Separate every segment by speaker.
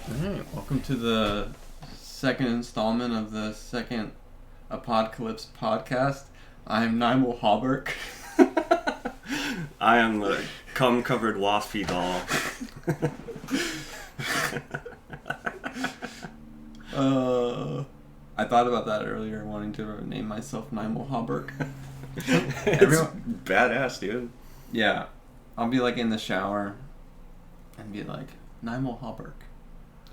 Speaker 1: Alright, welcome to the second installment of the second aPODcalypse podcast. I'm Nymel Hallberg.
Speaker 2: I am the cum-covered waffy doll.
Speaker 1: I thought about that earlier, wanting to name myself Nymel Hallberg.
Speaker 2: It's badass, dude.
Speaker 1: Yeah, I'll be like in the shower and be like, Nymel Hallberg.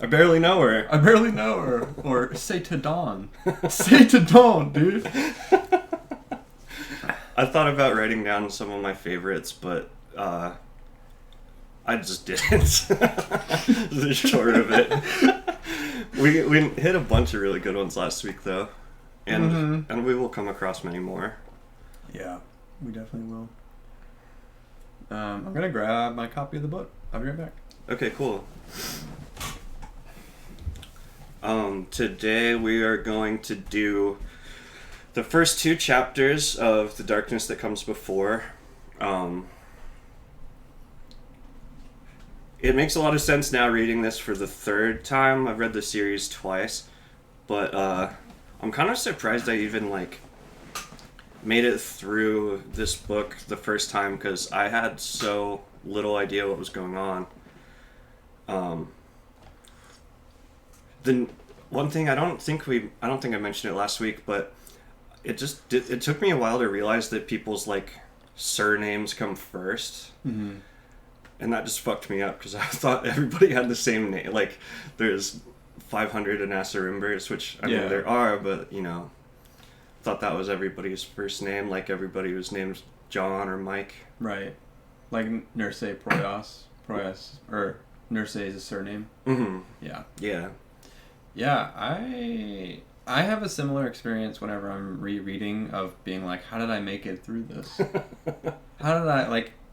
Speaker 2: I barely know her.
Speaker 1: I barely know her. Or say to Dawn. Say to Dawn, dude.
Speaker 2: I thought about writing down some of my favorites, but I just didn't. The short of it. We hit a bunch of really good ones last week, though, and we will come across many more.
Speaker 1: Yeah, we definitely will. I'm gonna grab my copy of the book. I'll be right back.
Speaker 2: Okay, cool. Today we are going to do the first two chapters of The Darkness That Comes Before. It makes a lot of sense now reading this for the third time. I've read the series twice, but I'm kind of surprised I even made it through this book the first time because I had so little idea what was going on. The one thing I don't think I mentioned it last week, but it took me a while to realize that people's surnames come first.
Speaker 1: Mm-hmm.
Speaker 2: And that just fucked me up because I thought everybody had the same name. There's 500 Anasarimbers, which I mean there are, but thought that was everybody's first name. Like everybody was named John or Mike.
Speaker 1: Right, like Nurse Proyas, or Nurse is a surname.
Speaker 2: Mm-hmm.
Speaker 1: Yeah.
Speaker 2: Yeah. Yeah.
Speaker 1: I have a similar experience whenever I'm rereading of being like, how did I make it through this? How did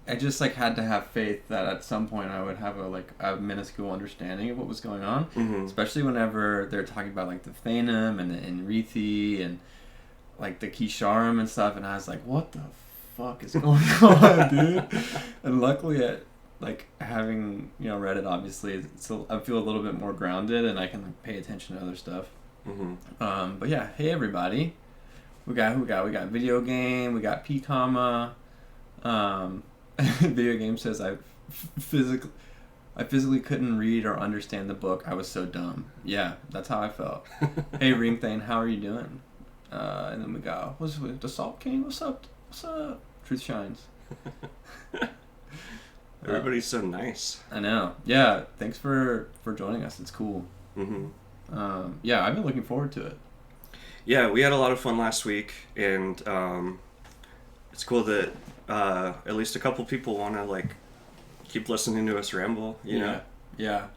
Speaker 1: I just had to have faith that at some point I would have a minuscule understanding of what was going on, especially whenever they're talking about the Thanem and the Enrithi and the Kisharim and stuff, and I was like, what the fuck is going on, dude? And luckily, having read it, obviously, I feel a little bit more grounded and I can pay attention to other stuff.
Speaker 2: Mm-hmm.
Speaker 1: But yeah, hey everybody, we got video game, we got P comma. Video game says I physically couldn't read or understand the book. I was so dumb. Yeah, that's how I felt. Hey Ringthane, how are you doing? And then we got the Salt King. What's up? What's up? Truth shines.
Speaker 2: Everybody's so nice.
Speaker 1: I know. Yeah, thanks for joining us. It's cool. Yeah, I've been looking forward to it.
Speaker 2: Yeah, we had a lot of fun last week, and it's cool that at least a couple people want to keep listening to us ramble. You know?
Speaker 1: Yeah.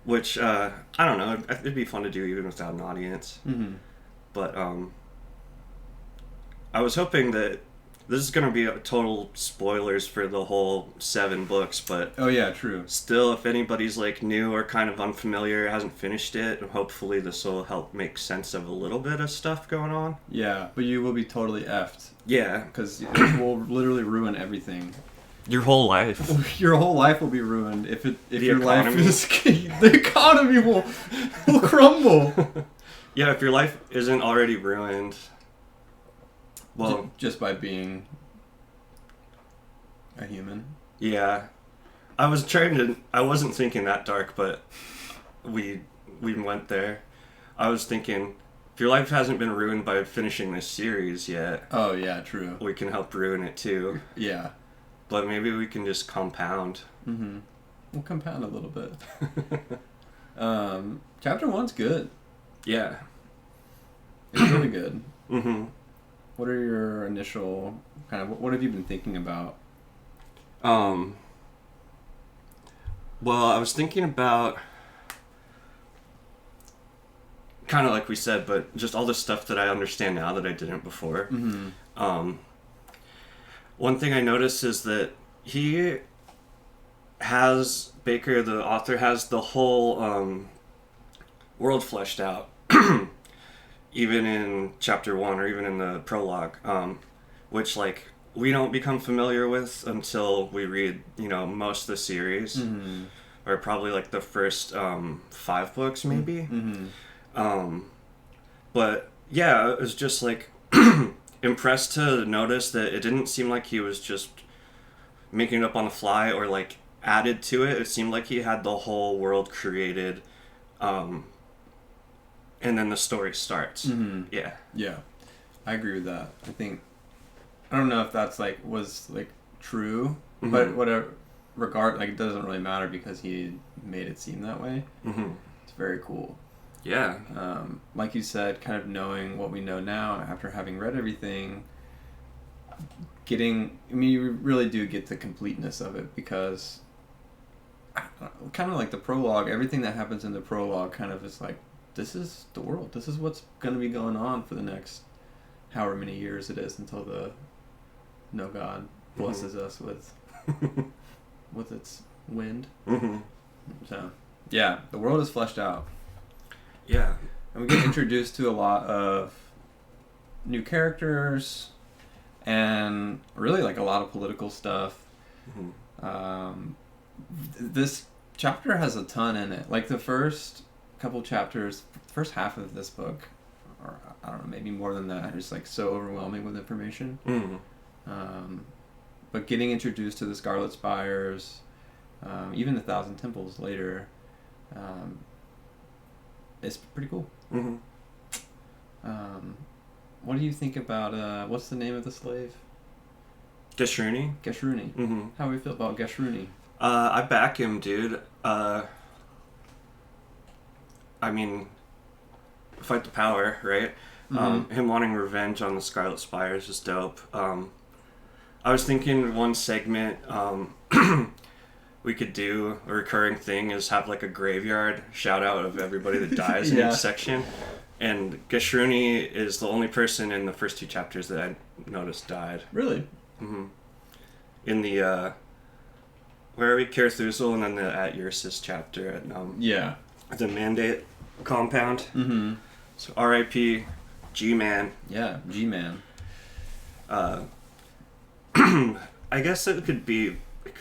Speaker 2: Which I don't know. It'd be fun to do even without an audience.
Speaker 1: Mm-hmm.
Speaker 2: But I was hoping that this is going to be total spoilers for the whole 7 books, but
Speaker 1: oh yeah, true.
Speaker 2: Still, if anybody's new or kind of unfamiliar, hasn't finished it, hopefully this will help make sense of a little bit of stuff going on.
Speaker 1: Yeah, but you will be totally effed.
Speaker 2: Yeah,
Speaker 1: because it will literally ruin everything.
Speaker 2: Your whole life.
Speaker 1: Your whole life will be ruined if your
Speaker 2: economy.
Speaker 1: life is the economy will crumble.
Speaker 2: Yeah, if your life isn't already ruined. Well,
Speaker 1: just by being a human.
Speaker 2: Yeah. I wasn't thinking that dark, but we went there. I was thinking, if your life hasn't been ruined by finishing this series yet.
Speaker 1: Oh yeah, true.
Speaker 2: We can help ruin it too.
Speaker 1: Yeah.
Speaker 2: But maybe we can just compound.
Speaker 1: Mm-hmm. We'll compound a little bit. Chapter 1's good.
Speaker 2: Yeah.
Speaker 1: It's really good.
Speaker 2: Mm-hmm.
Speaker 1: What are your initial what have you been thinking about?
Speaker 2: Well, I was thinking about kind of like we said, but just all the stuff that I understand now that I didn't before.
Speaker 1: Mm-hmm.
Speaker 2: One thing I noticed is that Bakker, the author, has the whole world fleshed out. Even in chapter 1 or even in the prologue, which we don't become familiar with until we read most of the series. or probably like the first 5 books maybe. But yeah, it was just like impressed to notice that it didn't seem like he was just making it up on the fly or like added to it. It seemed like he had the whole world created, and then the story starts. Yeah.
Speaker 1: Yeah, I agree with that. I don't know if that's like was like true, but whatever regard, like it doesn't really matter because he made it seem that way. It's very cool.
Speaker 2: Yeah.
Speaker 1: Like you said, kind of knowing what we know now after having read everything, you really do get the completeness of it because kind of like the prologue, everything that happens in the prologue kind of is like, this is the world. This is what's going to be going on for the next however many years it is until the no God blesses us with its wind. So, yeah, the world is fleshed out.
Speaker 2: Yeah.
Speaker 1: And we get introduced to a lot of new characters and really like a lot of political stuff. This chapter has a ton in it. Like the first couple chapters, first half of this book, or I don't know, maybe more than that, is like so overwhelming with information. But getting introduced to the Scarlet Spires, even the Thousand Temples later, it's pretty cool. What do you think about, what's the name of the slave?
Speaker 2: Geshruni?
Speaker 1: Geshruni. How do we feel about Geshruni?
Speaker 2: I back him, dude. I mean, fight the power, right? Him wanting revenge on the Scarlet Spires is dope. I was thinking one segment we could do, a recurring thing, is have like a graveyard shout out of everybody that dies in each section. And Geshruni is the only person in the first 2 chapters that I noticed died.
Speaker 1: Really?
Speaker 2: In the where are we? Carathuzel, and then the At Ursus chapter at the Mandate compound. So R.I.P. G-Man.
Speaker 1: Yeah, G-Man.
Speaker 2: I guess it could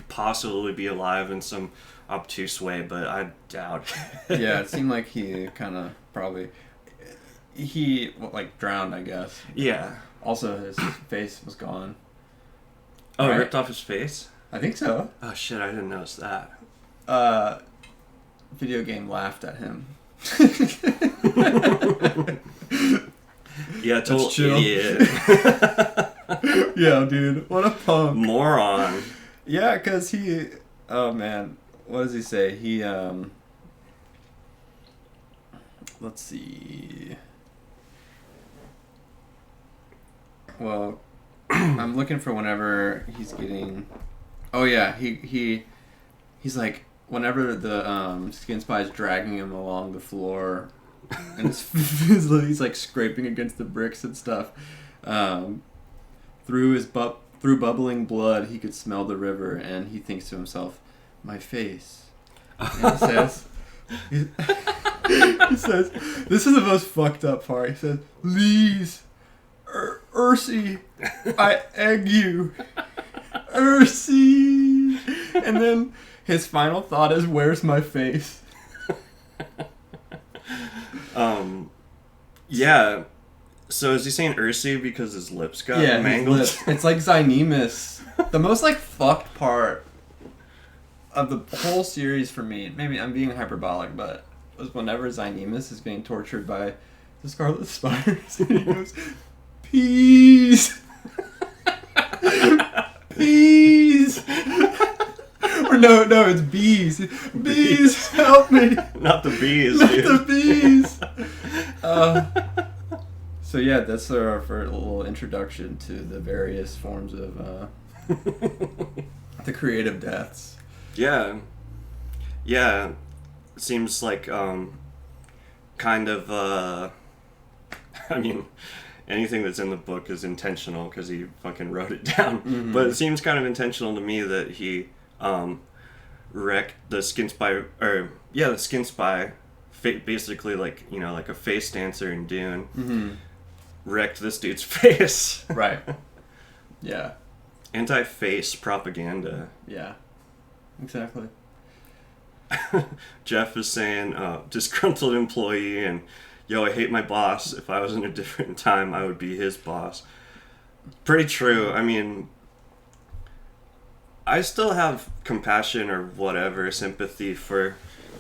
Speaker 2: possibly be alive in some obtuse way, but I doubt.
Speaker 1: Yeah, it seemed like he kind of probably like drowned, I guess.
Speaker 2: Yeah.
Speaker 1: Also, his face was gone.
Speaker 2: Oh,
Speaker 1: right?
Speaker 2: Ripped off his face?
Speaker 1: I think so.
Speaker 2: Oh shit, I didn't notice that.
Speaker 1: Video game laughed at him.
Speaker 2: Yeah, total
Speaker 1: chill.
Speaker 2: idiot.
Speaker 1: Yeah, dude, what a punk.
Speaker 2: Moron.
Speaker 1: Yeah, because oh man, what does he say? Let's see. Well, I'm looking for whenever he's getting. Oh yeah, he's like whenever the skin spy is dragging him along the floor, and he's like scraping against the bricks and stuff. Through bubbling blood, he could smell the river, and he thinks to himself, "My face." And he says, he says, this is the most fucked up part. He says, "Please, Ursi, I egg you, Ursi." And then his final thought is, "Where's my face?"
Speaker 2: Yeah. So is he saying Ursi because his lips got mangled?
Speaker 1: His lips. It's like Zynemus. The most like fucked part of the whole series for me, maybe I'm being hyperbolic, but was whenever Zynemus is being tortured by the Scarlet Spires, and he goes, "Peace, peace." Or no, it's bees. Bees, help me.
Speaker 2: Not the bees,
Speaker 1: Not
Speaker 2: dude.
Speaker 1: the bees. So yeah, that's our little introduction to the various forms of the creative deaths.
Speaker 2: Yeah. Yeah. Seems like kind of I mean, anything that's in the book is intentional because he fucking wrote it down. But it seems kind of intentional to me that he wrecked the Skin Spy, the Skin Spy, basically like, you know, like a face dancer in Dune, wrecked this dude's face.
Speaker 1: Right. Yeah.
Speaker 2: Anti-face propaganda.
Speaker 1: Yeah. Exactly.
Speaker 2: Jeff is saying, disgruntled employee, and yo, I hate my boss. If I was in a different time, I would be his boss. Pretty true. I mean, I still have compassion or whatever, sympathy for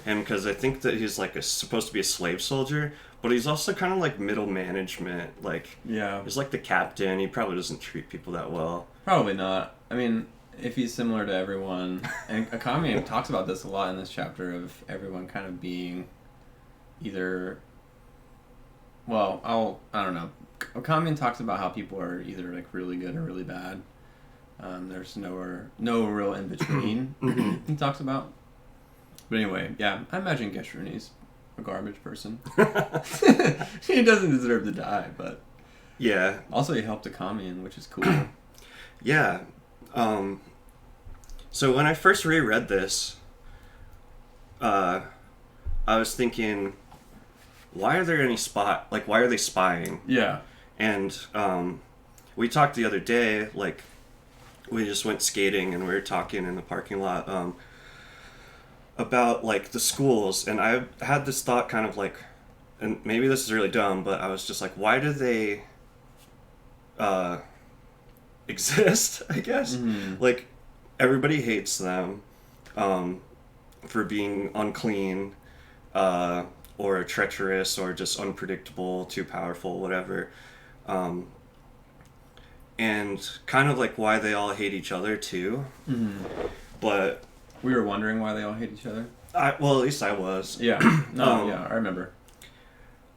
Speaker 2: him, because I think that he's like supposed to be a slave soldier, but he's also kind of like middle management. Like,
Speaker 1: Yeah.
Speaker 2: he's like the captain. He probably doesn't treat people that well.
Speaker 1: Probably not. I mean, if he's similar to everyone, and Akamian talks about this a lot in this chapter of everyone kind of being either. Well, I don't know. Akamian talks about how people are either like really good or really bad. There's no real in between. He talks about. But anyway, yeah, I imagine Geshruni's a garbage person. He doesn't deserve to die, but
Speaker 2: Yeah.
Speaker 1: also he helped Akamian, which is cool.
Speaker 2: Yeah. So when I first reread this, I was thinking, why are there any why are they spying?
Speaker 1: Yeah.
Speaker 2: And we talked the other day, like, we just went skating and we were talking in the parking lot about, like, the schools. And I had this thought kind of like, and maybe this is really dumb, but I was just like, why do they exist, I guess?
Speaker 1: Mm-hmm.
Speaker 2: Like, everybody hates them for being unclean or treacherous or just unpredictable, too powerful, whatever. And kind of like why they all hate each other too.
Speaker 1: Mm-hmm.
Speaker 2: But
Speaker 1: We were wondering why they all hate each other.
Speaker 2: well, at least I was.
Speaker 1: Yeah. No, yeah, I remember.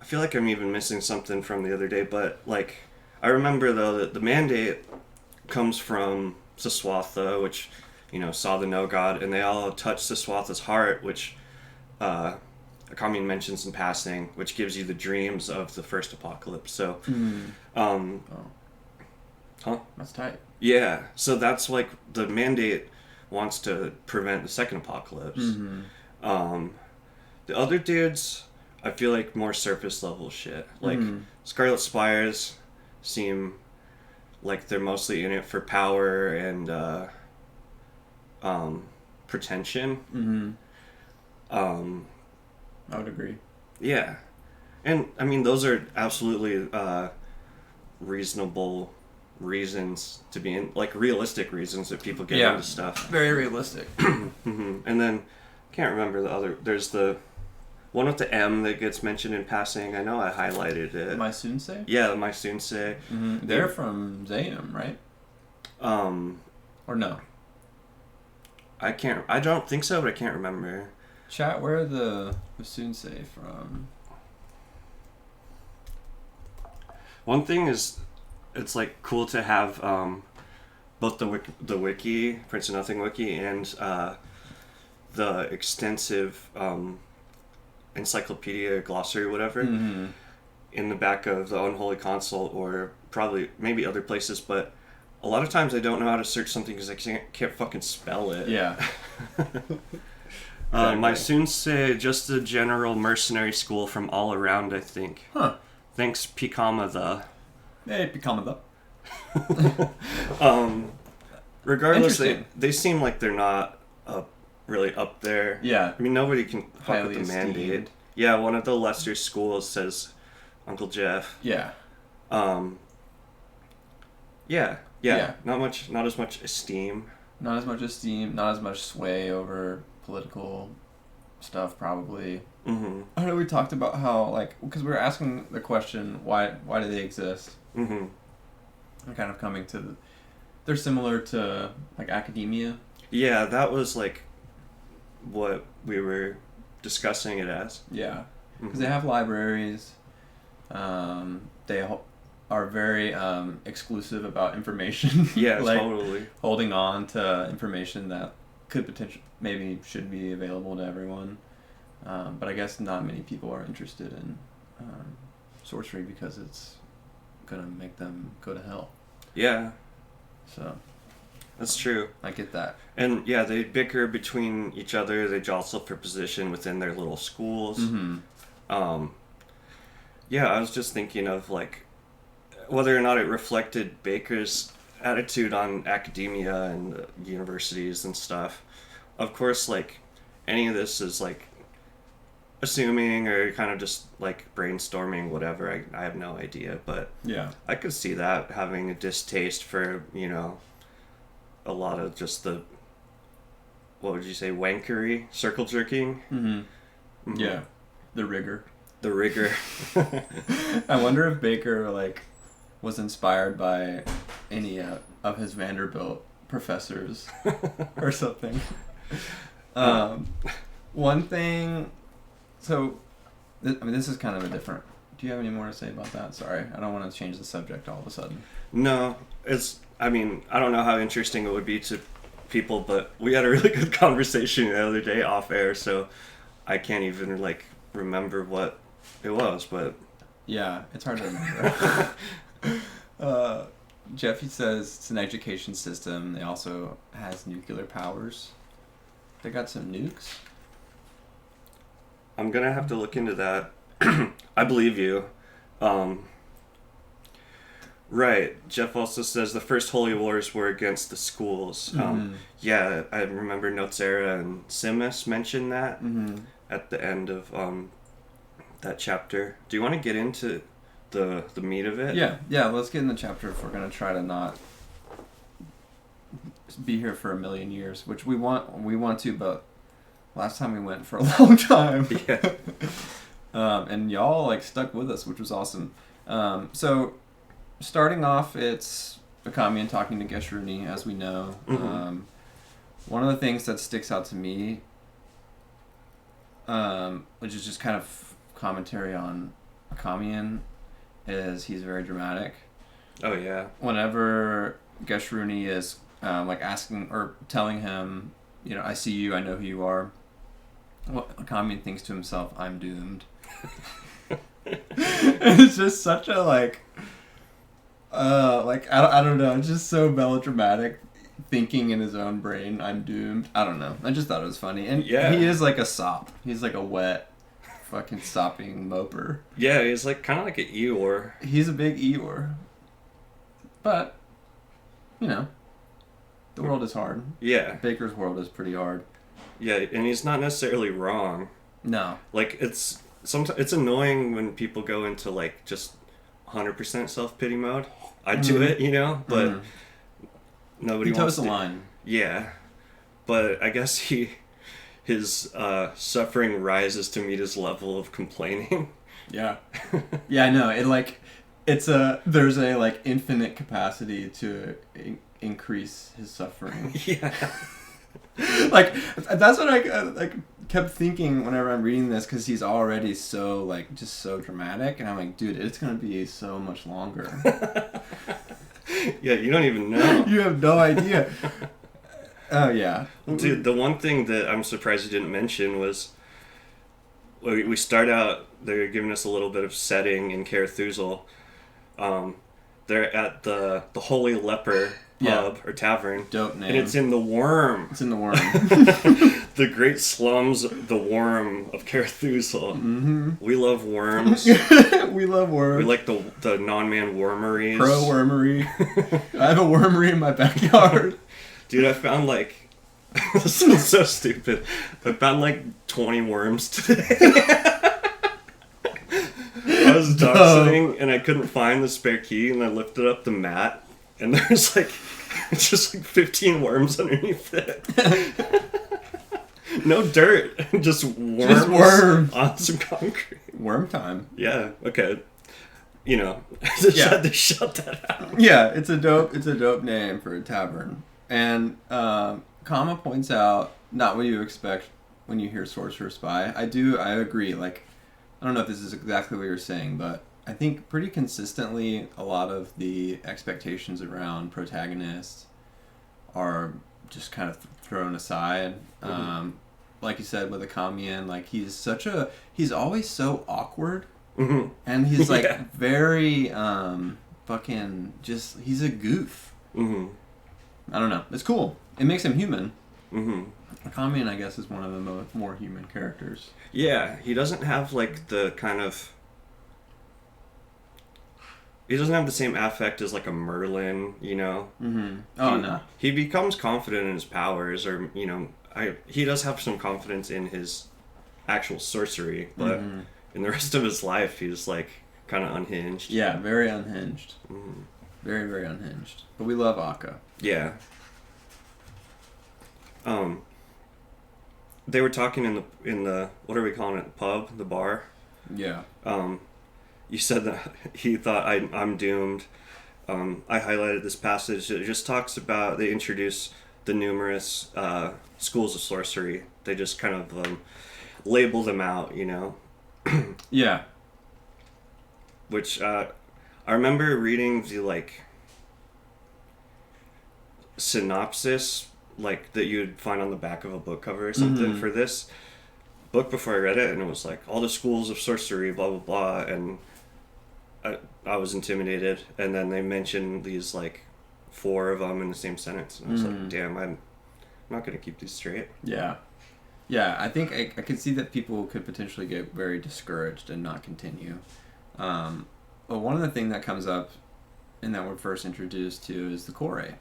Speaker 2: I feel like I'm even missing something from the other day, but like I remember though that the mandate comes from Saswatha, which, you know, saw the no god, and they all touched Saswatha's heart, which Akamian mentions in passing, which gives you the dreams of the first apocalypse. So,
Speaker 1: Oh,
Speaker 2: huh?
Speaker 1: that's tight.
Speaker 2: Yeah. So that's like the mandate wants to prevent the second apocalypse.
Speaker 1: Mm-hmm.
Speaker 2: The other dudes, I feel like more surface level shit. Like Scarlet Spires seem like they're mostly in it for power and pretension.
Speaker 1: Mm-hmm. I would agree.
Speaker 2: Yeah. And I mean those are absolutely reasonable reasons to be in, like realistic reasons that people get into stuff.
Speaker 1: Very realistic.
Speaker 2: And then can't remember the other. There's the one with the M that gets mentioned in passing. I know I highlighted it.
Speaker 1: My Sunsei?
Speaker 2: Yeah, the My Sunsei.
Speaker 1: Mm-hmm. They're from Zayum, right? Or no?
Speaker 2: I don't think so, but I can't remember.
Speaker 1: Chat, where are the Sunsei from?
Speaker 2: One thing is, it's like cool to have both the wiki, Prince of Nothing wiki, and the extensive encyclopedia, glossary, whatever, in the back of the Unholy Console, or probably maybe other places. But a lot of times I don't know how to search something because I can't fucking spell it.
Speaker 1: Yeah.
Speaker 2: My Sunsei, just a general mercenary school from all around, I think.
Speaker 1: Huh.
Speaker 2: Thanks, Pikama the.
Speaker 1: Hey, become the.
Speaker 2: Regardless, they seem like they're not really up there.
Speaker 1: Yeah.
Speaker 2: I mean, nobody can fuck with the
Speaker 1: Highly
Speaker 2: mandate.
Speaker 1: esteemed.
Speaker 2: Yeah, one of the lesser schools says Uncle Jeff.
Speaker 1: Yeah.
Speaker 2: Yeah.
Speaker 1: Yeah.
Speaker 2: Not as much esteem.
Speaker 1: Not as much esteem, not as much sway over political stuff, probably.
Speaker 2: Mm-hmm.
Speaker 1: I know we talked about how, like, because we were asking the question, why do they exist?
Speaker 2: Mm-hmm.
Speaker 1: And kind of coming to, they're similar to, like, academia.
Speaker 2: Yeah, that was, like, what we were discussing it as.
Speaker 1: Yeah. Because they have libraries. They are very exclusive about information.
Speaker 2: Yeah,
Speaker 1: like,
Speaker 2: totally.
Speaker 1: Holding on to information that could potentially, maybe should be available to everyone. But I guess not many people are interested in sorcery because it's going to make them go to hell.
Speaker 2: Yeah.
Speaker 1: So.
Speaker 2: That's true.
Speaker 1: I get that.
Speaker 2: And yeah, they bicker between each other. They jostle for position within their little schools.
Speaker 1: Mm-hmm.
Speaker 2: Yeah, I was just thinking of, like, whether or not it reflected Bakker's attitude on academia and universities and stuff. Of course, like, any of this is like assuming or kind of just like brainstorming, whatever. I have no idea, but
Speaker 1: Yeah.
Speaker 2: I could see that having a distaste for, you know, a lot of just the, what would you say, wankery, circle jerking.
Speaker 1: Yeah, the rigor.
Speaker 2: The rigor.
Speaker 1: I wonder if Bakker like was inspired by any of his Vanderbilt professors or something. One thing. So, I mean, this is kind of a different. Do you have any more to say about that? Sorry, I don't want to change the subject all of a sudden.
Speaker 2: No, I mean, I don't know how interesting it would be to people, but we had a really good conversation the other day off air, so I can't even like remember what it was, but
Speaker 1: yeah, it's hard to remember. Jeffy says it's an education system. They also has nuclear powers. They got some nukes.
Speaker 2: I'm gonna have to look into that. I believe you. Right. Jeff also says the first holy wars were against the schools. Yeah, I remember Nocera and Simus mentioned that at the end of that chapter. Do you want to get into the meat of it?
Speaker 1: Yeah. Let's get in the chapter if we're gonna try to not be here for a million years, which we want to, but last time we went for a long time.
Speaker 2: Yeah.
Speaker 1: And y'all like stuck with us, which was awesome. So starting off, it's Akamian talking to Geshruni, as we know. One of the things that sticks out to me, which is just kind of commentary on Akamian, is he's very dramatic.
Speaker 2: Oh yeah.
Speaker 1: Whenever Geshruni is like asking or telling him, you know, I see you, I know who you are. Well, Akamian thinks to himself, I'm doomed. It's just such a like I don't know, it's just so melodramatic, thinking in his own brain, I'm doomed. I don't know. I just thought it was funny. And
Speaker 2: yeah,
Speaker 1: he is like a sop. He's like a wet fucking sopping moper.
Speaker 2: Yeah, he's like kind of like an Eeyore.
Speaker 1: He's a big Eeyore. But, you know, the world is hard.
Speaker 2: Yeah.
Speaker 1: Bakker's world is pretty hard.
Speaker 2: Yeah, and he's not necessarily wrong.
Speaker 1: No.
Speaker 2: Like, it's annoying when people go into, like, just 100% self-pity mode. I do it, you know, but nobody wants to.
Speaker 1: He toes the line.
Speaker 2: Yeah. But I guess his suffering rises to meet his level of complaining.
Speaker 1: Yeah. Yeah, I know. There's a, like, infinite capacity to increase his suffering.
Speaker 2: Yeah.
Speaker 1: Like, that's what I kept thinking whenever I'm reading this, because he's already so, like, just so dramatic, and I'm like, dude, it's going to be so much longer.
Speaker 2: Yeah, you don't even know.
Speaker 1: You have no idea. Oh, yeah.
Speaker 2: Dude, the one thing that I'm surprised you didn't mention was, we start out, they're giving us a little bit of setting in Caerthuzal. They're at the Holy Leper pub or tavern.
Speaker 1: Dope name.
Speaker 2: And it's in the Worm.
Speaker 1: It's in the Worm.
Speaker 2: The great slums, the Worm of Caerthuzal.
Speaker 1: Mm-hmm.
Speaker 2: We love worms.
Speaker 1: We love worms.
Speaker 2: We like the non-man wormeries.
Speaker 1: Pro wormery. I have a wormery in my backyard.
Speaker 2: Dude, I found like... This is so stupid. I found like 20 worms today. I was dog sitting and I couldn't find the spare key, and I lifted up the mat and there's like just like 15 worms underneath it. No dirt, just worms on some concrete.
Speaker 1: Worm time.
Speaker 2: Yeah, okay. You know, just had to shut that out.
Speaker 1: Yeah, it's a dope name for a tavern. And Kama points out, not what you expect when you hear Sorcerer Spy. I agree, like, I don't know if this is exactly what you're saying, but I think pretty consistently a lot of the expectations around protagonists are just kind of thrown aside. Like you said with Akamian, like he's always so awkward, and he's like very fucking just, he's a goof. I don't know. It's cool. It makes him human. Akamian, I guess, is one of the more human characters.
Speaker 2: Yeah, he doesn't have like the kind of... He doesn't have the same affect as like a Merlin, you know?
Speaker 1: Oh, no.
Speaker 2: He becomes confident in his powers, or, you know, he does have some confidence in his actual sorcery, but in the rest of his life, he's like kind of unhinged.
Speaker 1: Yeah, very unhinged. Very, very unhinged. But we love Akka.
Speaker 2: Yeah. They were talking in the what are we calling it? Pub, the bar.
Speaker 1: Yeah.
Speaker 2: You said that he thought I'm doomed. I highlighted this passage. It just talks about they introduce the numerous schools of sorcery. They just kind of label them out, you know.
Speaker 1: Yeah.
Speaker 2: Which I remember reading the like synopsis like that you'd find on the back of a book cover or something for this book before I read it, and it was like all the schools of sorcery, blah blah blah, and I was intimidated. And then they mentioned these like 4 of them in the same sentence, and I was like, damn, I'm not gonna keep these straight.
Speaker 1: Yeah. I think I could see that people could potentially get very discouraged and not continue. But one of the things that comes up and that we're first introduced to is the Kore.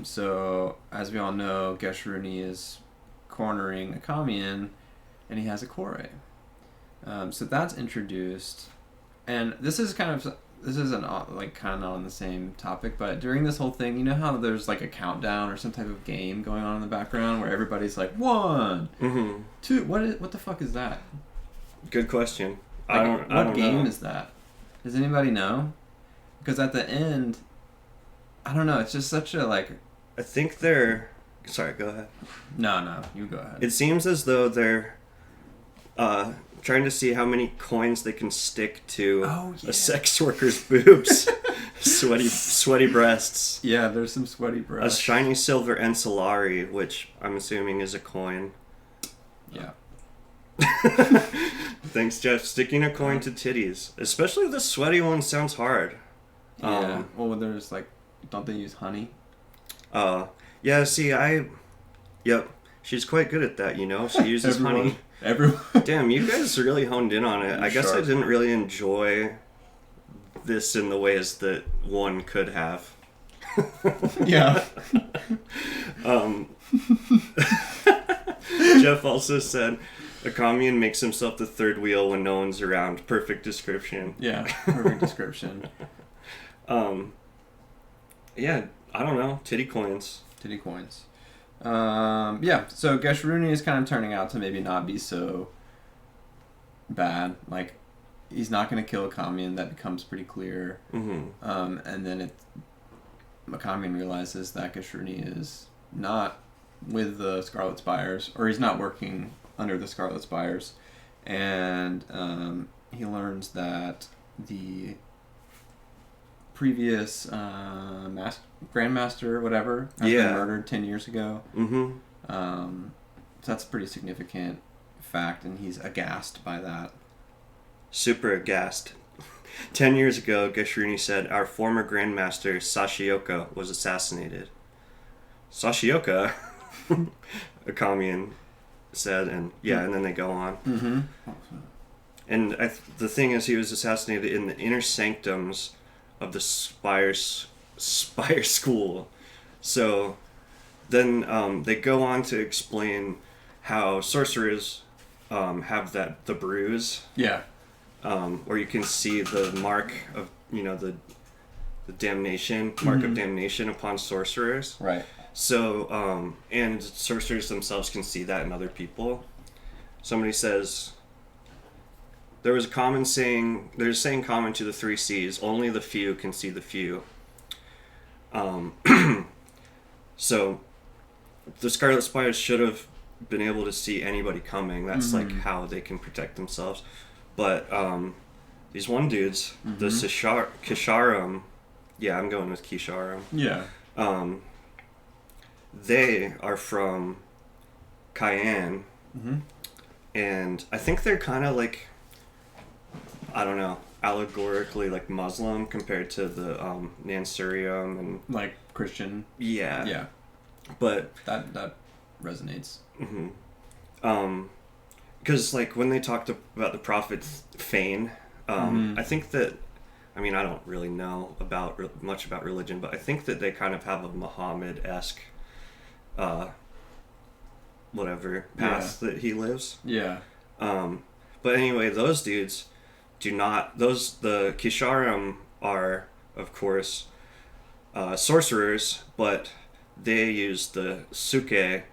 Speaker 1: So, as we all know, Geshruni is cornering Akamian, and he has a Kore. So that's introduced, and this isn't like kind of not on the same topic, but during this whole thing, you know how there's like a countdown or some type of game going on in the background where everybody's like 1, 2. What the fuck is that?
Speaker 2: Good question.
Speaker 1: Like, what game
Speaker 2: know.
Speaker 1: is that? Does anybody know? Because at the end, I don't know. It's just such a like.
Speaker 2: I think they're. Sorry, go ahead.
Speaker 1: No, you go ahead.
Speaker 2: It seems as though they're trying to see how many coins they can stick to a sex worker's boobs. sweaty breasts.
Speaker 1: Yeah, there's some sweaty breasts.
Speaker 2: A shiny silver ensolari, which I'm assuming is a coin.
Speaker 1: Yeah.
Speaker 2: Thanks, Jeff. Sticking a coin to titties, especially the sweaty one, sounds hard.
Speaker 1: Yeah. Well, there's like, don't they use honey?
Speaker 2: Yeah. See, yep. She's quite good at that, you know. She uses honey.
Speaker 1: Everyone.
Speaker 2: Damn, you guys really honed in on it. I guess I didn't really enjoy this in the ways that one could have.
Speaker 1: Yeah.
Speaker 2: Jeff also said, Akamian makes himself the third wheel when no one's around. Perfect description.
Speaker 1: Yeah, perfect description.
Speaker 2: Yeah, I don't know. Titty coins.
Speaker 1: Yeah, so Geshruni is kind of turning out to maybe not be so bad. Like, he's not going to kill Akamian. That becomes pretty clear. And then Akamian realizes that Geshruni is not with the Scarlet Spires, or he's not working under the Scarlet Spires. And he learns that the previous Grandmaster, whatever, has been murdered 10 years ago. So that's a pretty significant fact, and he's aghast by that.
Speaker 2: Super aghast. 10 years ago, Geshruni said, our former Grandmaster, Sashioka, was assassinated. Sashioka? Akamian said, and then they go on. And the thing is, he was assassinated in the inner sanctums of the Spire School. So then they go on to explain how sorcerers have the bruise. Yeah. Where you can see the mark of, the damnation, mark of damnation upon sorcerers. Right. So, and sorcerers themselves can see that in other people. Somebody says, there's a saying common to the 3 C's, only the few can see the few. So, the Scarlet Spires should have been able to see anybody coming. That's like how they can protect themselves. But these one dudes, the Kisharim, yeah, I'm going with Kisharim. Yeah. They are from Cayenne, and I think they're kind of like, I don't know, allegorically like Muslim compared to the Nansurium and
Speaker 1: like Christian.
Speaker 2: Yeah.
Speaker 1: Yeah.
Speaker 2: But
Speaker 1: that resonates.
Speaker 2: Because like when they talked about the prophet Fane, I think that, I mean, I don't really know much about religion, but I think that they kind of have a Muhammad-esque whatever path that he lives.
Speaker 1: Yeah.
Speaker 2: But anyway, those dudes do not. The Kisharim are, of course, sorcerers, but they use the suke,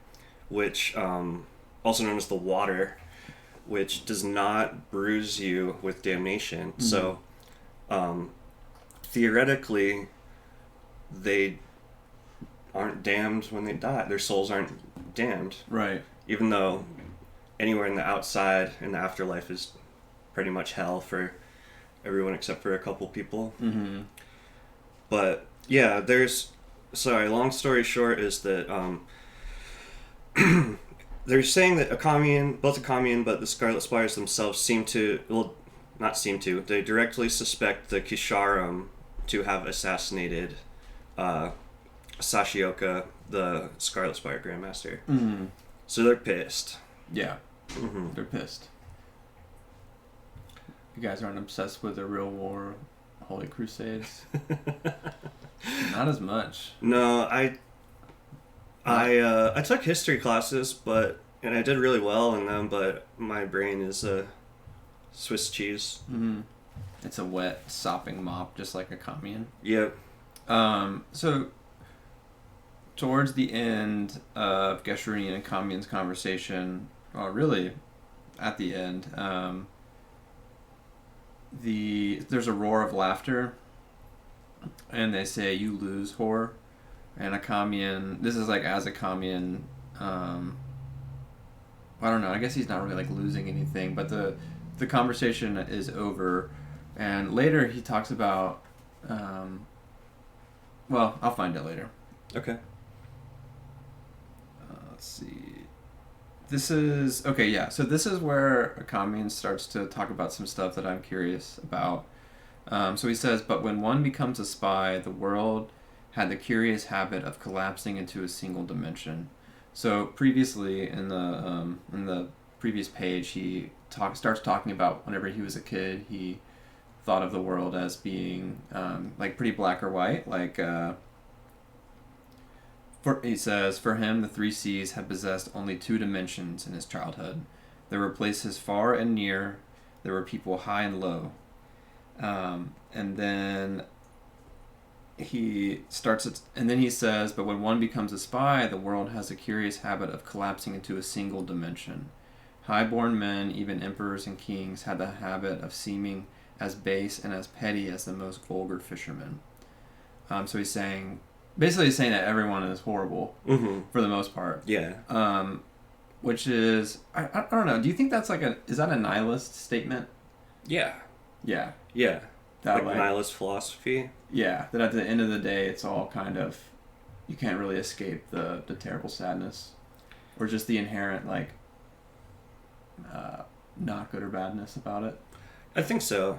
Speaker 2: which also known as the water, which does not bruise you with damnation. Mm-hmm. So theoretically, they aren't damned when they die. Their souls aren't damned.
Speaker 1: Right.
Speaker 2: Even though anywhere in the outside, in the afterlife, is pretty much hell for everyone except for a couple people.
Speaker 1: Mm-hmm.
Speaker 2: But yeah, long story short is that they're saying that both Akamian but the Scarlet Spires themselves they directly suspect the Kisharim to have assassinated Sashioka, the Scarlet Spire Grandmaster.
Speaker 1: Mm-hmm.
Speaker 2: So they're pissed.
Speaker 1: Yeah. Mm-hmm. They're pissed. You guys aren't obsessed with the real war, Holy Crusades? Not as much.
Speaker 2: No, I took history classes, and I did really well in them, but my brain is a Swiss cheese.
Speaker 1: Mm-hmm. It's a wet, sopping mop, just like Akamian.
Speaker 2: Yep.
Speaker 1: So, towards the end of Gesherini and Akamian's conversation, really, at the end, there's a roar of laughter, and they say, "You lose, whore." And Akamian, this is like as Akamian, I don't know, I guess he's not really like losing anything, but the conversation is over, and later he talks about, well, I'll find it later.
Speaker 2: Okay.
Speaker 1: Let's see. This is so this is where Akamian starts to talk about some stuff that I'm curious about. So he says, but when one becomes a spy, the world had the curious habit of collapsing into a single dimension. So previously in the previous page, he starts talking about whenever he was a kid, he thought of the world as being like pretty black or white. Like he says, for him, the three seas had possessed only two dimensions in his childhood. There were places far and near. There were people high and low. And then he says, but when one becomes a spy, the world has a curious habit of collapsing into a single dimension. High-born men, even emperors and kings, had the habit of seeming as base and as petty as the most vulgar fishermen. So he's basically saying that everyone is horrible, mm-hmm. for the most part.
Speaker 2: Yeah.
Speaker 1: Which is, I don't know, do you think that's is that a nihilist statement?
Speaker 2: Yeah.
Speaker 1: Yeah.
Speaker 2: Yeah. Like nihilist philosophy?
Speaker 1: Yeah, that at the end of the day, it's all kind of, you can't really escape the terrible sadness, or just the inherent, not good or badness about it.
Speaker 2: I think so.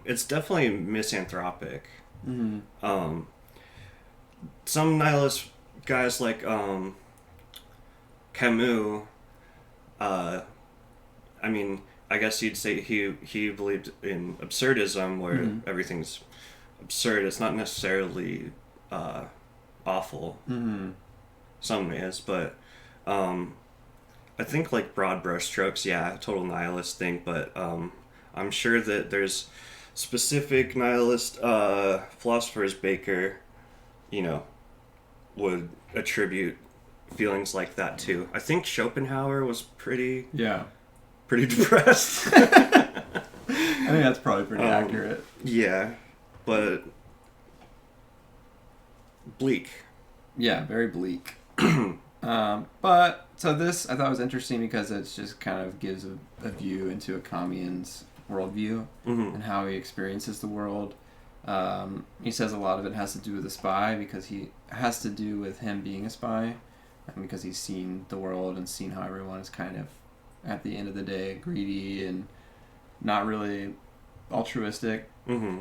Speaker 2: It's definitely misanthropic. Mm-hmm. Some nihilist guys like Camus, I guess you'd say he believed in absurdism, where mm-hmm. everything's absurd. It's not necessarily awful. Mm-hmm. Some is, but I think like broad brushstrokes, yeah, total nihilist thing. But I'm sure that there's specific nihilist philosophers, Bakker, would attribute feelings like that too. I think Schopenhauer was pretty depressed.
Speaker 1: I think that's probably pretty accurate.
Speaker 2: Yeah, but bleak.
Speaker 1: Yeah, very bleak. But so this I thought was interesting because it just kind of gives a view into Akamian's worldview, mm-hmm. and how he experiences the world. He says a lot of it has to do with the spy, because he has to do with him being a spy, and because he's seen the world and seen how everyone is kind of, at the end of the day, greedy and not really altruistic. Mm-hmm.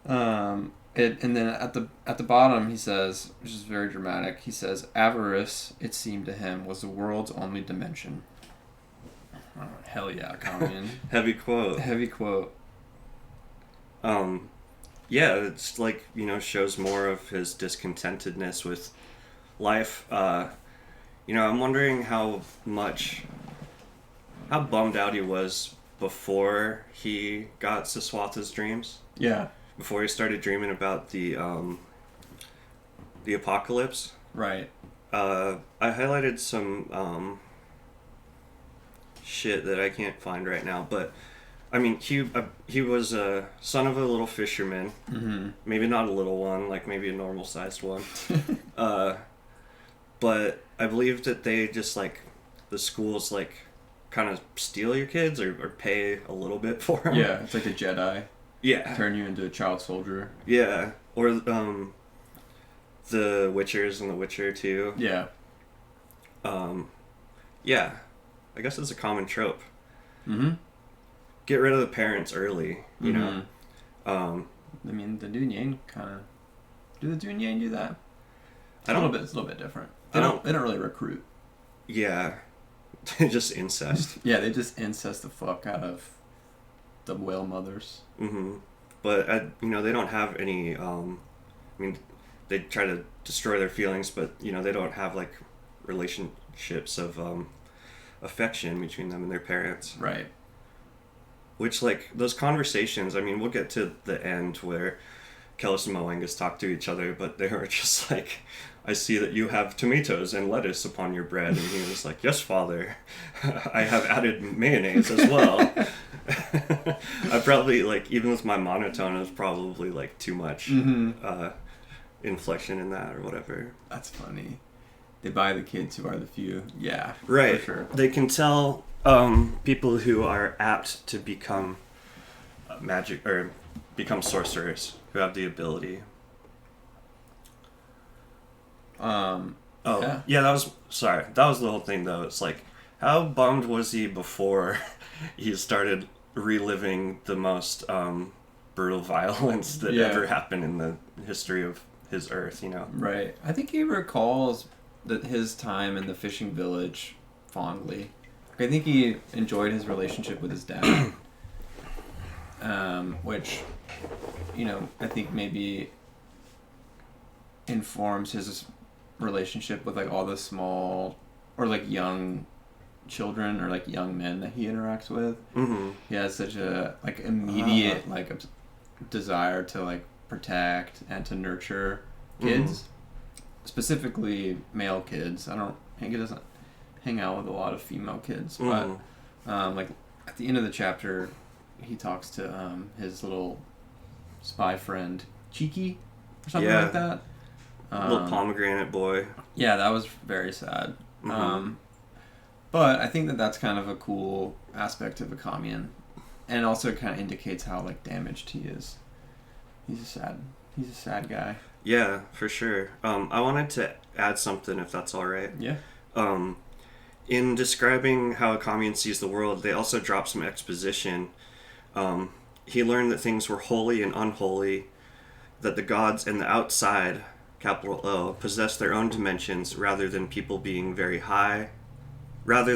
Speaker 1: And then at the bottom he says, which is very dramatic, he says, avarice, it seemed to him, was the world's only dimension. Oh, hell yeah, Akamian.
Speaker 2: Heavy quote.
Speaker 1: Heavy quote.
Speaker 2: Yeah, it's shows more of his discontentedness with life. I'm wondering how bummed out he was before he got Siswatha's dreams.
Speaker 1: Yeah.
Speaker 2: Before he started dreaming about the aPODcalypse.
Speaker 1: Right.
Speaker 2: I highlighted some shit that I can't find right now, but I mean, he was a son of a little fisherman.
Speaker 1: Mm-hmm.
Speaker 2: Maybe not a little one, like maybe a normal sized one. But I believe that they just like the schools like kind of steal your kids or pay a little bit for them.
Speaker 1: Yeah, it's like a Jedi.
Speaker 2: Yeah.
Speaker 1: Turn you into a child soldier.
Speaker 2: Yeah, or the Witchers and The Witcher too.
Speaker 1: Yeah.
Speaker 2: Yeah, I guess it's a common trope.
Speaker 1: Mm-hmm.
Speaker 2: Get rid of the parents early, you know.
Speaker 1: I mean, the Dunyang kind of... Do the Dunyang do that? It's a little bit different. They don't really recruit.
Speaker 2: Yeah. Just incest.
Speaker 1: Yeah, they just incest the fuck out of the whale mothers.
Speaker 2: Mm-hmm. But, they don't have any... they try to destroy their feelings, but, they don't have, like, relationships of affection between them and their parents.
Speaker 1: Right.
Speaker 2: Which, like, those conversations, I mean, we'll get to the end where Kellis and Moangus talk to each other, but they were just like, I see that you have tomatoes and lettuce upon your bread. And he was like, yes, father. I have added mayonnaise as well. I probably, like, even with my monotone, it was probably, like, too much inflection in that or whatever.
Speaker 1: That's funny. They buy the kids who are the few. Yeah.
Speaker 2: Right.
Speaker 1: For sure.
Speaker 2: They can tell people who are apt to become magic or become sorcerers who have the ability.
Speaker 1: Yeah.
Speaker 2: That was the whole thing though. It's like, how bummed was he before he started reliving the most brutal violence that ever happened in the history of his Earth,
Speaker 1: Right. I think he recalls his time in the fishing village fondly. I think he enjoyed his relationship with his dad, which, I think maybe informs his relationship with like all the small or like young children or like young men that he interacts with.
Speaker 2: Mm-hmm.
Speaker 1: He has such a like immediate like desire to like protect and to nurture kids. Specifically male kids. I think he doesn't hang out with a lot of female kids, but like at the end of the chapter he talks to his little spy friend Cheeky or something like that.
Speaker 2: Little pomegranate boy.
Speaker 1: Yeah, that was very sad. But I think that's kind of a cool aspect of Akamian, and it also kind of indicates how like damaged he is. He's a sad guy.
Speaker 2: Yeah, for sure. I wanted to add something, if that's all right.
Speaker 1: Yeah.
Speaker 2: In describing how Akamian sees the world, they also drop some exposition. He learned that things were holy and unholy, that the gods and the outside, capital O, possess their own dimensions rather than people being very high in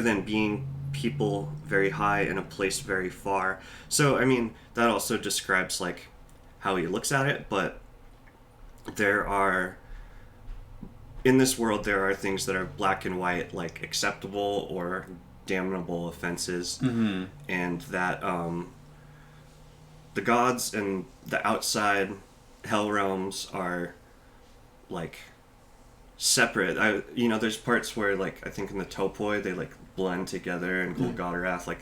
Speaker 2: a place very far. So, I mean, that also describes, like, how he looks at it, but in this world, there are things that are black and white, like acceptable or damnable offenses, and that the gods and the outside hell realms are like separate. There's parts where like I think in the Topoi they like blend together, and Golgotarath like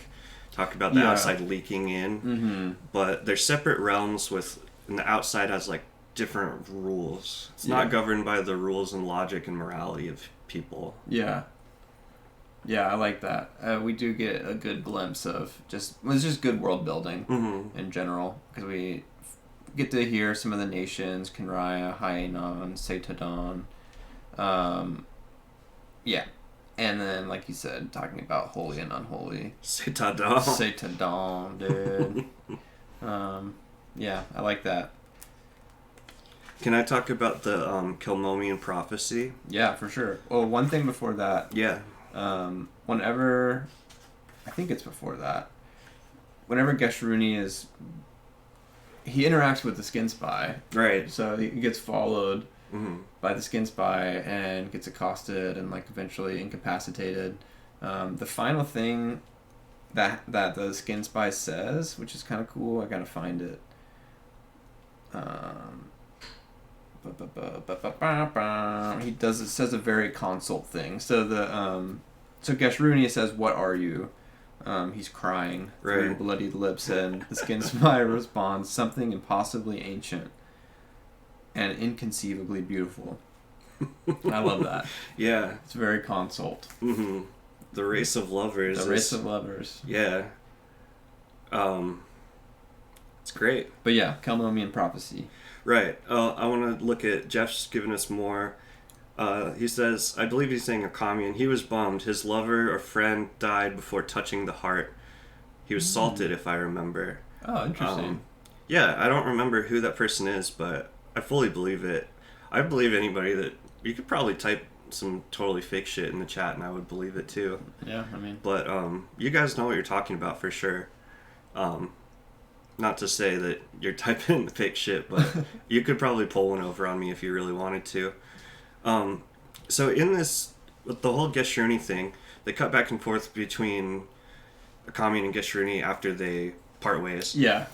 Speaker 2: talk about the outside leaking in, but they're separate realms and the outside has like different rules. It's not governed by the rules and logic and morality of people. Yeah, I like that. We do get a good glimpse of it's just good world building in general, because we get to hear some of the nations: Kenraya, Hyenon, Setadon. And then, like you said, talking about holy and unholy. Setadon, dude. I like that. Can I talk about the Kelmomian prophecy? Yeah, for sure. Well, one thing before that. Yeah. Whenever... I think it's before that. Whenever Geshruni he interacts with the Skin Spy. Right. So he gets followed.
Speaker 1: by the skin spy and gets accosted and like eventually incapacitated. The final thing that the skin spy says, which is kind of cool, I gotta find it. He says a very consult thing. So so Geshruni says, "What are you?" He's crying through bloodied lips, and the skin spy responds, "Something impossibly ancient and inconceivably beautiful." I love that.
Speaker 2: Yeah.
Speaker 1: It's very consult.
Speaker 2: Mm-hmm. The race of lovers.
Speaker 1: The race of lovers.
Speaker 2: Yeah. It's great.
Speaker 1: But yeah, Kalmomian prophecy.
Speaker 2: Right. I want to look at Jeff's giving us more. He says, I believe he's saying Akamian. He was bummed. His lover or friend died before touching the heart. He was salted, if I remember.
Speaker 1: Oh, interesting.
Speaker 2: Yeah, I don't remember who that person is, but I fully believe it. I believe anybody that... You could probably type some totally fake shit in the chat and I would believe it too.
Speaker 1: Yeah, I mean...
Speaker 2: But you guys know what you're talking about for sure. Not to say that you're typing fake shit, but you could probably pull one over on me if you really wanted to. So in this, with the whole Geshruni thing, they cut back and forth between Akamian and Geshruni after they part ways.
Speaker 1: Yeah.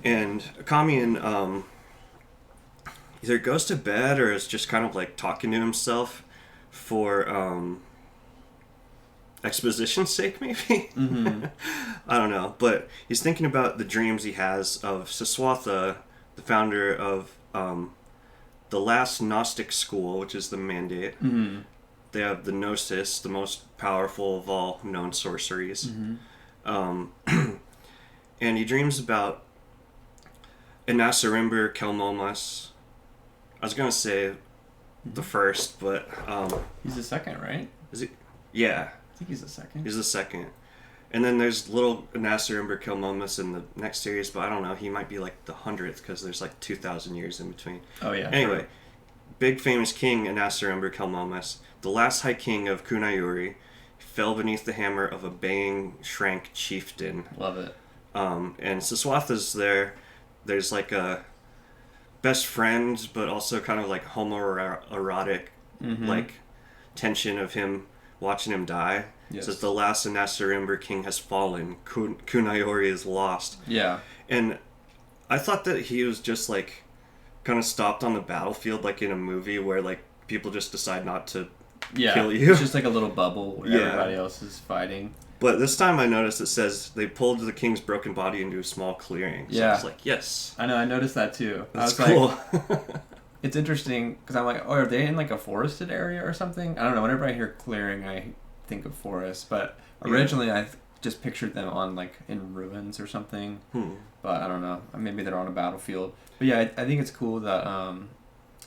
Speaker 2: And Akamian either goes to bed or is just kind of like talking to himself for exposition's sake, maybe?
Speaker 1: Mm-hmm.
Speaker 2: I don't know. But he's thinking about the dreams he has of Saswatha, the founder of the last Gnostic school, which is the Mandate.
Speaker 1: Mm-hmm.
Speaker 2: They have the Gnosis, the most powerful of all known sorceries.
Speaker 1: Mm-hmm.
Speaker 2: And he dreams about Inasarimber Kelmomas. I was going to say the first, but...
Speaker 1: he's the second, right?
Speaker 2: Is he? Yeah.
Speaker 1: I think he's the second.
Speaker 2: He's the second. And then there's little Inasarimber Kelmomas in the next series, but I don't know. He might be like the 100th because there's like 2,000 years in between.
Speaker 1: Oh, yeah.
Speaker 2: Anyway,
Speaker 1: true.
Speaker 2: Big famous king Inasarimber Kelmomas, the last high king of Kunayuri, fell beneath the hammer of a baying Shrank chieftain.
Speaker 1: Love it.
Speaker 2: And Saswatha's there. There's like a best friend, but also kind of like homoerotic, like tension of him watching him die.
Speaker 1: Yes.
Speaker 2: Says the last Inasarimber king has fallen. Kunayuri is lost.
Speaker 1: Yeah.
Speaker 2: And I thought that he was just like kind of stopped on the battlefield, like in a movie where like people just decide not to kill you.
Speaker 1: It's just like a little bubble where everybody else is fighting.
Speaker 2: But this time I noticed it says they pulled the king's broken body into a small clearing. So I was like, yes.
Speaker 1: I know, I noticed that too.
Speaker 2: That's
Speaker 1: I was
Speaker 2: cool.
Speaker 1: Like, it's interesting because I'm like, oh, are they in like a forested area or something? I don't know. Whenever I hear clearing, I think of forest. But originally I just pictured them on like in ruins or something. But I don't know. Maybe they're on a battlefield. But yeah, I think it's cool that,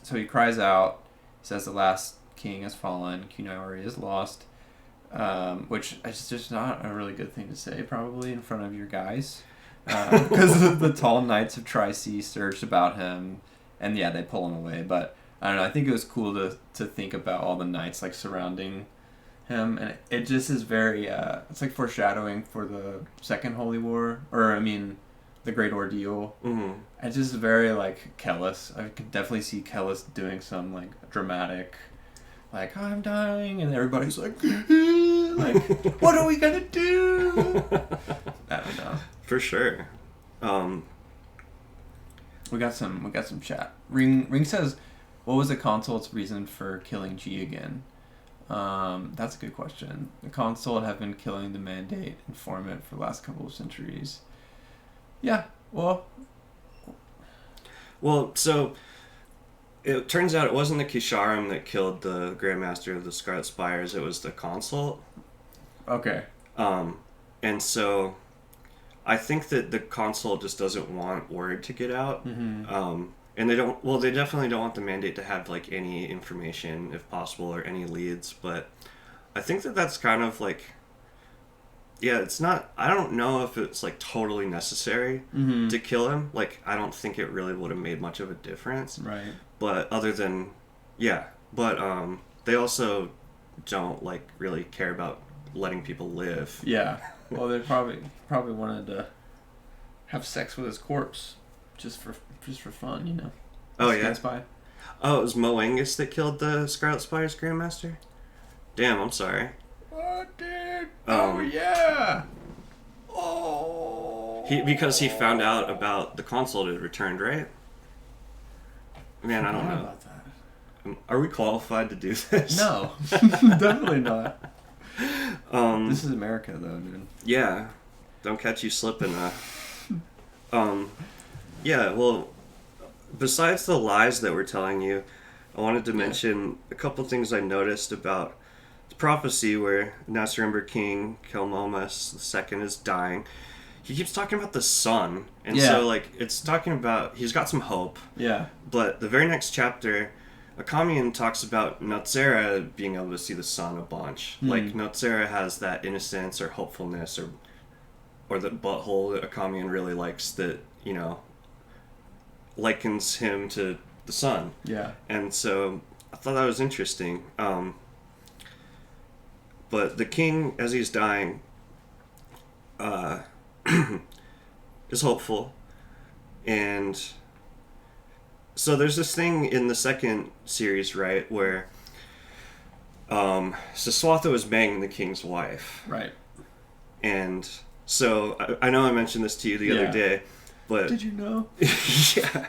Speaker 1: so he cries out, says the last king has fallen, Kunayuri is lost. Which is just not a really good thing to say, probably, in front of your guys. Because the tall knights of Tri-Sea surged about him, and yeah, they pull him away. But, I don't know, I think it was cool to think about all the knights, like, surrounding him. And it just is very, it's like foreshadowing for the Second Holy War, or, I mean, the Great Ordeal. It's just very, like, Kellis. I could definitely see Kellis doing some, like, dramatic... Like, I'm dying, and everybody's like, what are we gonna do? I don't know.
Speaker 2: For sure.
Speaker 1: We got some chat. Ring says, what was the consul's reason for killing G again? That's a good question. The consult have been killing the Mandate and Formate for the last couple of centuries. Yeah, well,
Speaker 2: so... It turns out it wasn't the Kisharim that killed the Grandmaster of the Scarlet Spires, it was the consult.
Speaker 1: Okay.
Speaker 2: And so I think that the consult just doesn't want word to get out. And they definitely don't want the Mandate to have like any information if possible or any leads, but I think that that's kind of like, yeah, it's not, I don't know if it's like totally necessary to kill him. Like, I don't think it really would have made much of a difference.
Speaker 1: Right.
Speaker 2: But other than, they also don't like really care about letting people live.
Speaker 1: Yeah. Well, they probably wanted to have sex with his corpse, just for fun, you know.
Speaker 2: Oh yeah.
Speaker 1: Spy.
Speaker 2: Oh, it was Moangus that killed the Scarlet Spider's Grandmaster? Damn, I'm sorry.
Speaker 1: Oh, dude. Oh, yeah. Oh.
Speaker 2: Because he found out about the console that had returned, right? Man, I don't know.
Speaker 1: About that.
Speaker 2: Are we qualified to do this?
Speaker 1: No. Definitely not. This is America, though, dude.
Speaker 2: Yeah. Don't catch you slipping, Yeah, well, besides the lies that we're telling you, I wanted to mention a couple things I noticed about the prophecy where Nasrimber King Kelmomas II is dying. He keeps talking about the sun, and so, like, it's talking about he's got some hope.
Speaker 1: Yeah.
Speaker 2: But the very next chapter, Akamian talks about Notsera being able to see the sun a bunch. Like, Notsera has that innocence or hopefulness or the butthole that Akamian really likes that, you know, likens him to the sun.
Speaker 1: Yeah.
Speaker 2: And so I thought that was interesting. But the king, as he's dying, is hopeful. And so there's this thing in the second series, right, where Saswatha was banging the king's wife.
Speaker 1: Right.
Speaker 2: And so I know I mentioned this to you the other day, but...
Speaker 1: Did you know?
Speaker 2: Yeah.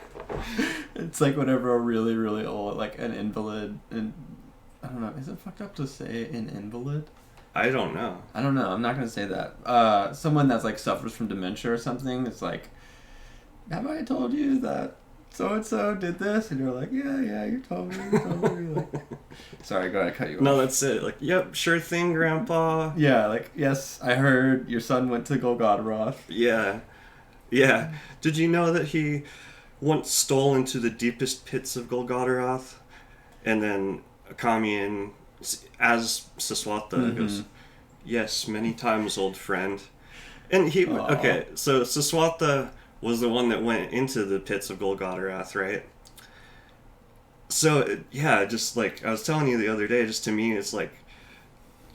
Speaker 1: It's like whenever a really, really old, like an invalid, and I don't know, is it fucked up to say an invalid?
Speaker 2: I don't know.
Speaker 1: I don't know. I'm not going to say that. Someone that's like suffers from dementia or something, it's like, have I told you that so-and-so did this? And you're like, yeah, you told me. Like, sorry, go ahead, I cut you off.
Speaker 2: No, that's it. Like, yep, sure thing, Grandpa.
Speaker 1: Yeah, like, yes, I heard your son went to Golgotha.
Speaker 2: Yeah. Yeah. Did you know that he once stole into the deepest pits of Golgotha? And then Akamian, as Saswatha, goes, yes, many times, old friend. And he...
Speaker 1: Aww.
Speaker 2: Okay, so Saswatha was the one that went into the pits of Golgotha, right? So, yeah, just like I was telling you the other day, just to me, it's like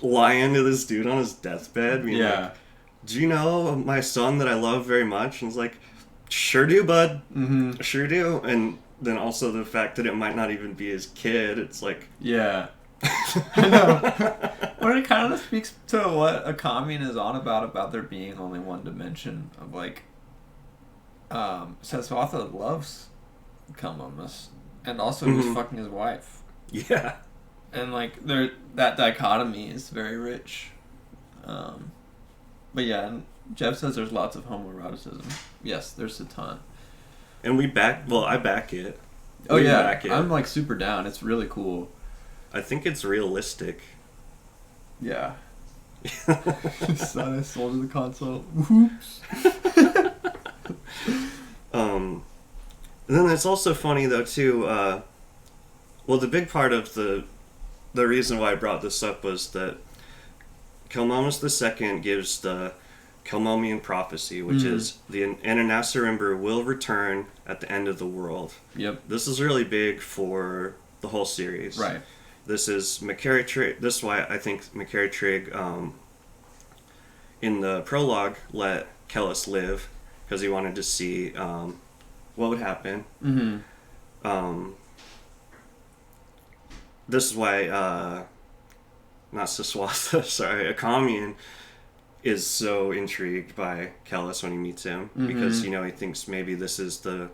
Speaker 2: lying to this dude on his deathbed. Being like, do you know my son that I love very much? And it's like, sure do, bud. Mm-hmm. Sure do. And then also the fact that it might not even be his kid. It's like... Yeah.
Speaker 1: I know. Well, it kind of speaks to what Akamian is on about there being only one dimension of, like... Saswatha loves Kelmomas, and also he was fucking his wife.
Speaker 2: Yeah.
Speaker 1: And, like, that dichotomy is very rich. But yeah, and Jeff says there's lots of homoeroticism. Yes, there's a ton.
Speaker 2: And I back it.
Speaker 1: Oh yeah, back it. I'm like super down. It's really cool.
Speaker 2: I think it's realistic.
Speaker 1: Yeah. Son is sold to the console. Oops.
Speaker 2: And then it's also funny though too, well, the big part of the reason why I brought this up was that Kelmomas II gives the Kelmomian prophecy, which is the Ananasarimber will return at the end of the world.
Speaker 1: Yep.
Speaker 2: This is really big for the whole series.
Speaker 1: Right.
Speaker 2: This is McCarry. This is why I think McCarry in the prologue let Kellis live, because he wanted to see what would happen. Mm-hmm. This is why not Saswatha, sorry, Akamian is so intrigued by Kellis when he meets him, because, you know, he thinks maybe this is the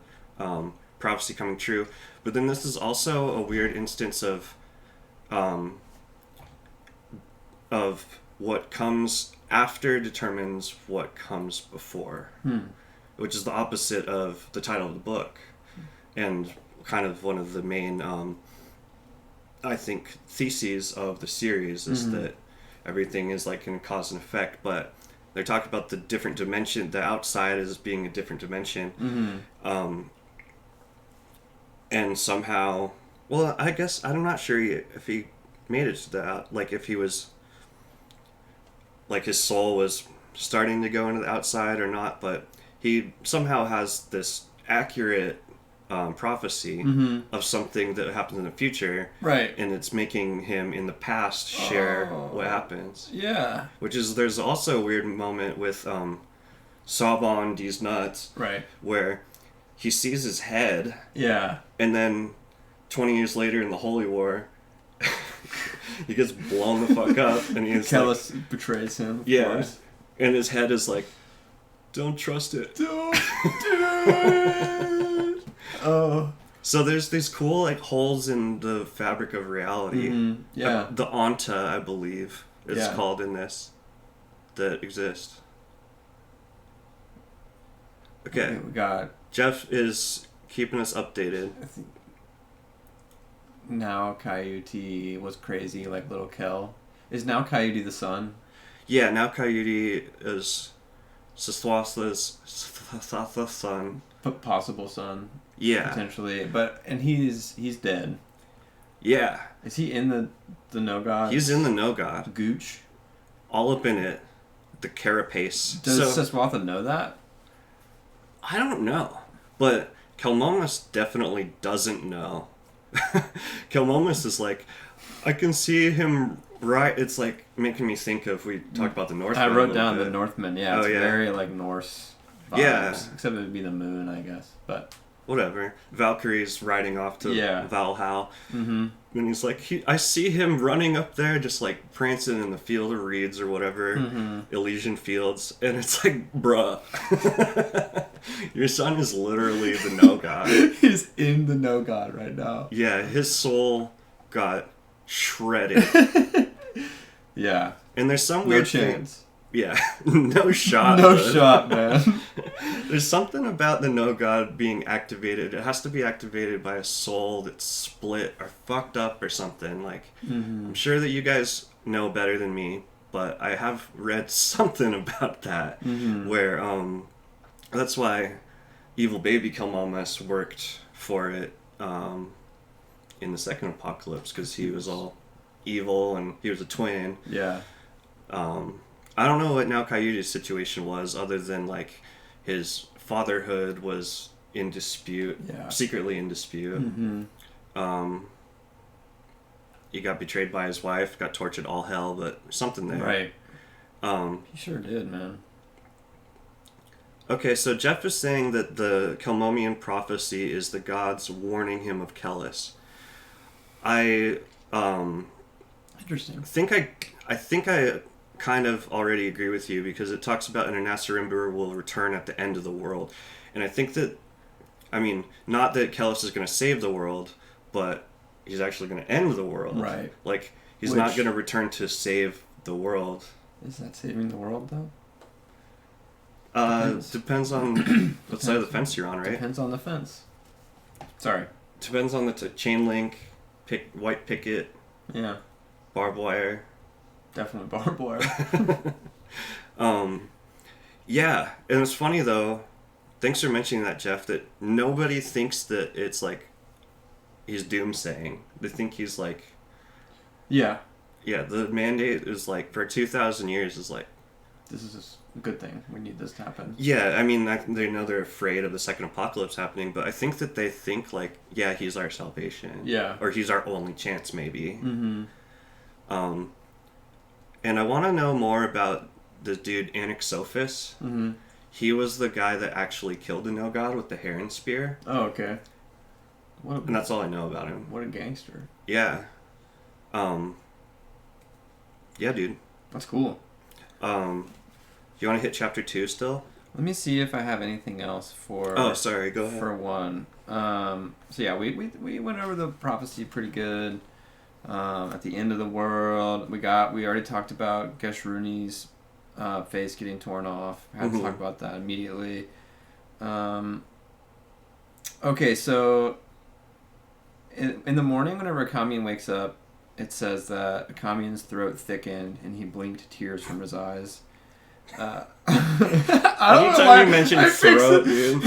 Speaker 2: prophecy coming true. But then this is also a weird instance of what comes after determines what comes before, which is the opposite of the title of the book, and kind of one of the main, I think, theses of the series is that everything is like in cause and effect, but they talk about the different dimension, the outside as being a different dimension, and somehow, well, I guess I'm not sure if he made it to that, like if he was, like his soul was starting to go into the outside or not, but he somehow has this accurate prophecy of something that happens in the future,
Speaker 1: right?
Speaker 2: And it's making him in the past share what happens.
Speaker 1: Yeah.
Speaker 2: Which is, there's also a weird moment with Saban D's nuts,
Speaker 1: right?
Speaker 2: Where he sees his head,
Speaker 1: yeah,
Speaker 2: and then 20 years later in the Holy War, he gets blown the fuck up, and he's
Speaker 1: Kellis betrays him.
Speaker 2: Yeah,
Speaker 1: course.
Speaker 2: and his head is like, don't trust it.
Speaker 1: Don't do it. Oh.
Speaker 2: So there's these cool like holes in the fabric of reality.
Speaker 1: Mm-hmm. Yeah.
Speaker 2: The Anta, I believe, is
Speaker 1: Yeah.
Speaker 2: called in this, that exist. Okay.
Speaker 1: We got.
Speaker 2: Jeff is keeping us updated.
Speaker 1: I think now Coyote was crazy like little Kel. Is now Coyote the son?
Speaker 2: Yeah, now Coyote is Siswasla's son.
Speaker 1: Possible son.
Speaker 2: Yeah.
Speaker 1: Potentially, and he's dead.
Speaker 2: Yeah.
Speaker 1: Is he in the No God?
Speaker 2: He's in the No God.
Speaker 1: Gooch.
Speaker 2: All up in it. The carapace.
Speaker 1: Does
Speaker 2: So,
Speaker 1: Siswatha know that?
Speaker 2: I don't know. But Kelmomus definitely doesn't know. Kelmomus is like, I can see him right. It's like making me think of, we talked about the Northmen.
Speaker 1: I wrote down the Northmen. Yeah, it's
Speaker 2: yeah.
Speaker 1: very like Norse vibes.
Speaker 2: Yeah.
Speaker 1: Except it would be the moon, I guess. But
Speaker 2: whatever. Valkyrie's riding off to Valhall.
Speaker 1: Mm-hmm.
Speaker 2: And he's like, I see him running up there, just like prancing in the field of reeds or whatever, Elysian fields. And it's like, bruh, your son is literally the No God.
Speaker 1: He's in the No God right now.
Speaker 2: Yeah, his soul got shredded.
Speaker 1: Yeah.
Speaker 2: And there's some
Speaker 1: No
Speaker 2: weird
Speaker 1: chance.
Speaker 2: thing. Yeah, no shot.
Speaker 1: No
Speaker 2: bud.
Speaker 1: shot, man.
Speaker 2: There's something about the No God being activated. It has to be activated by a soul that's split or fucked up or something. Like, I'm sure that you guys know better than me, but I have read something about that where that's why Evil Baby Kelmomus worked for it in the second apocalypse, because he was all evil and he was a twin.
Speaker 1: Yeah.
Speaker 2: I don't know what now Coyote's situation was, other than like his fatherhood was in dispute, secretly in dispute. He got betrayed by his wife, got tortured all hell, but something there.
Speaker 1: Right. He sure did, man.
Speaker 2: Okay, so Jeff is saying that the Kelmomian prophecy is the gods warning him of Kellis.
Speaker 1: Interesting.
Speaker 2: I think I kind of already agree with you, because it talks about an Anasarimber will return at the end of the world. And I think that, I mean, not that Kellis is going to save the world, but he's actually going to end the world.
Speaker 1: Right.
Speaker 2: Like, he's not going to return to save the world.
Speaker 1: Is that saving the world, though?
Speaker 2: Depends on what side of the fence you're on, right?
Speaker 1: Depends on the fence. Sorry.
Speaker 2: Depends on the chain link, white picket,
Speaker 1: Yeah.
Speaker 2: barbed wire.
Speaker 1: Definitely barbed wire.
Speaker 2: Yeah, and it's funny though, thanks for mentioning that, Jeff, that nobody thinks that it's like he's doomsaying. They think he's like,
Speaker 1: yeah,
Speaker 2: the mandate is like for 2,000 years is like,
Speaker 1: this is a good thing. We need this to happen.
Speaker 2: yeah, I mean, they know they're afraid of the second apocalypse happening, but I think that they think like, yeah, he's our salvation.
Speaker 1: Yeah.
Speaker 2: Or he's our only chance, maybe.
Speaker 1: Mm-hmm.
Speaker 2: And I want to know more about the dude Anaxophis.
Speaker 1: Mm-hmm.
Speaker 2: He was the guy that actually killed the No God with the heron spear.
Speaker 1: Oh, okay.
Speaker 2: And that's all I know about him.
Speaker 1: What a gangster.
Speaker 2: Yeah. Yeah, dude.
Speaker 1: That's cool.
Speaker 2: You want to hit chapter 2 still?
Speaker 1: Let me see if I have anything else for...
Speaker 2: Oh, sorry. Go ahead.
Speaker 1: For one. So yeah, we went over the prophecy pretty good. At the end of the world, we already talked about Geshruni's face getting torn off. I had to talk about that immediately. Okay, so in the morning, whenever Akamian wakes up, it says that Akamian's throat thickened and he blinked tears from his eyes. I don't know why
Speaker 2: you mention throat, dude.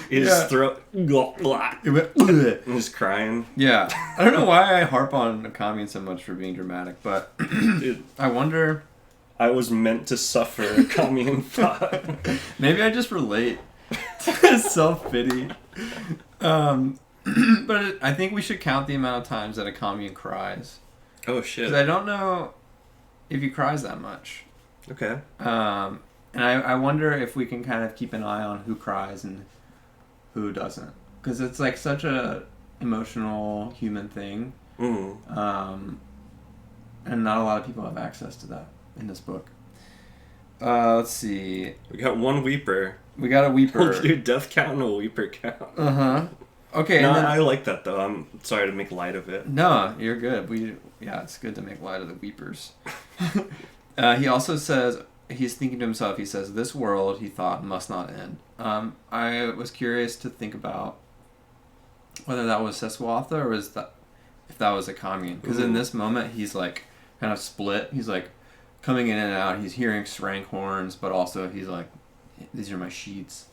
Speaker 2: His throat.
Speaker 1: It went,
Speaker 2: He's crying.
Speaker 1: yeah. I don't know why I harp on Akamian so much for being dramatic, but
Speaker 2: Dude,
Speaker 1: I wonder...
Speaker 2: I was meant to suffer, Akamian thought.
Speaker 1: Maybe I just relate to self-pity. But I think we should count the amount of times that Akamian cries.
Speaker 2: Oh, shit.
Speaker 1: Because I don't know if he cries that much.
Speaker 2: Okay.
Speaker 1: And I wonder if we can kind of keep an eye on who cries and who doesn't. Because it's like such a emotional human thing.
Speaker 2: Mm-hmm.
Speaker 1: And not a lot of people have access to that in this book. Let's see.
Speaker 2: We got one weeper.
Speaker 1: We got a weeper.
Speaker 2: We'll do death count and a weeper count.
Speaker 1: Okay.
Speaker 2: No,
Speaker 1: and then,
Speaker 2: I like that though. I'm sorry to make light of it.
Speaker 1: No, you're good. It's good to make light of the weepers. He also says, he's thinking to himself, he says, this world, he thought, must not end. I was curious to think about whether that was Seswatha or if that was Akamian. Because in this moment, he's like kind of split. He's like coming in and out. He's hearing shrank horns, but also he's like, these are my sheets.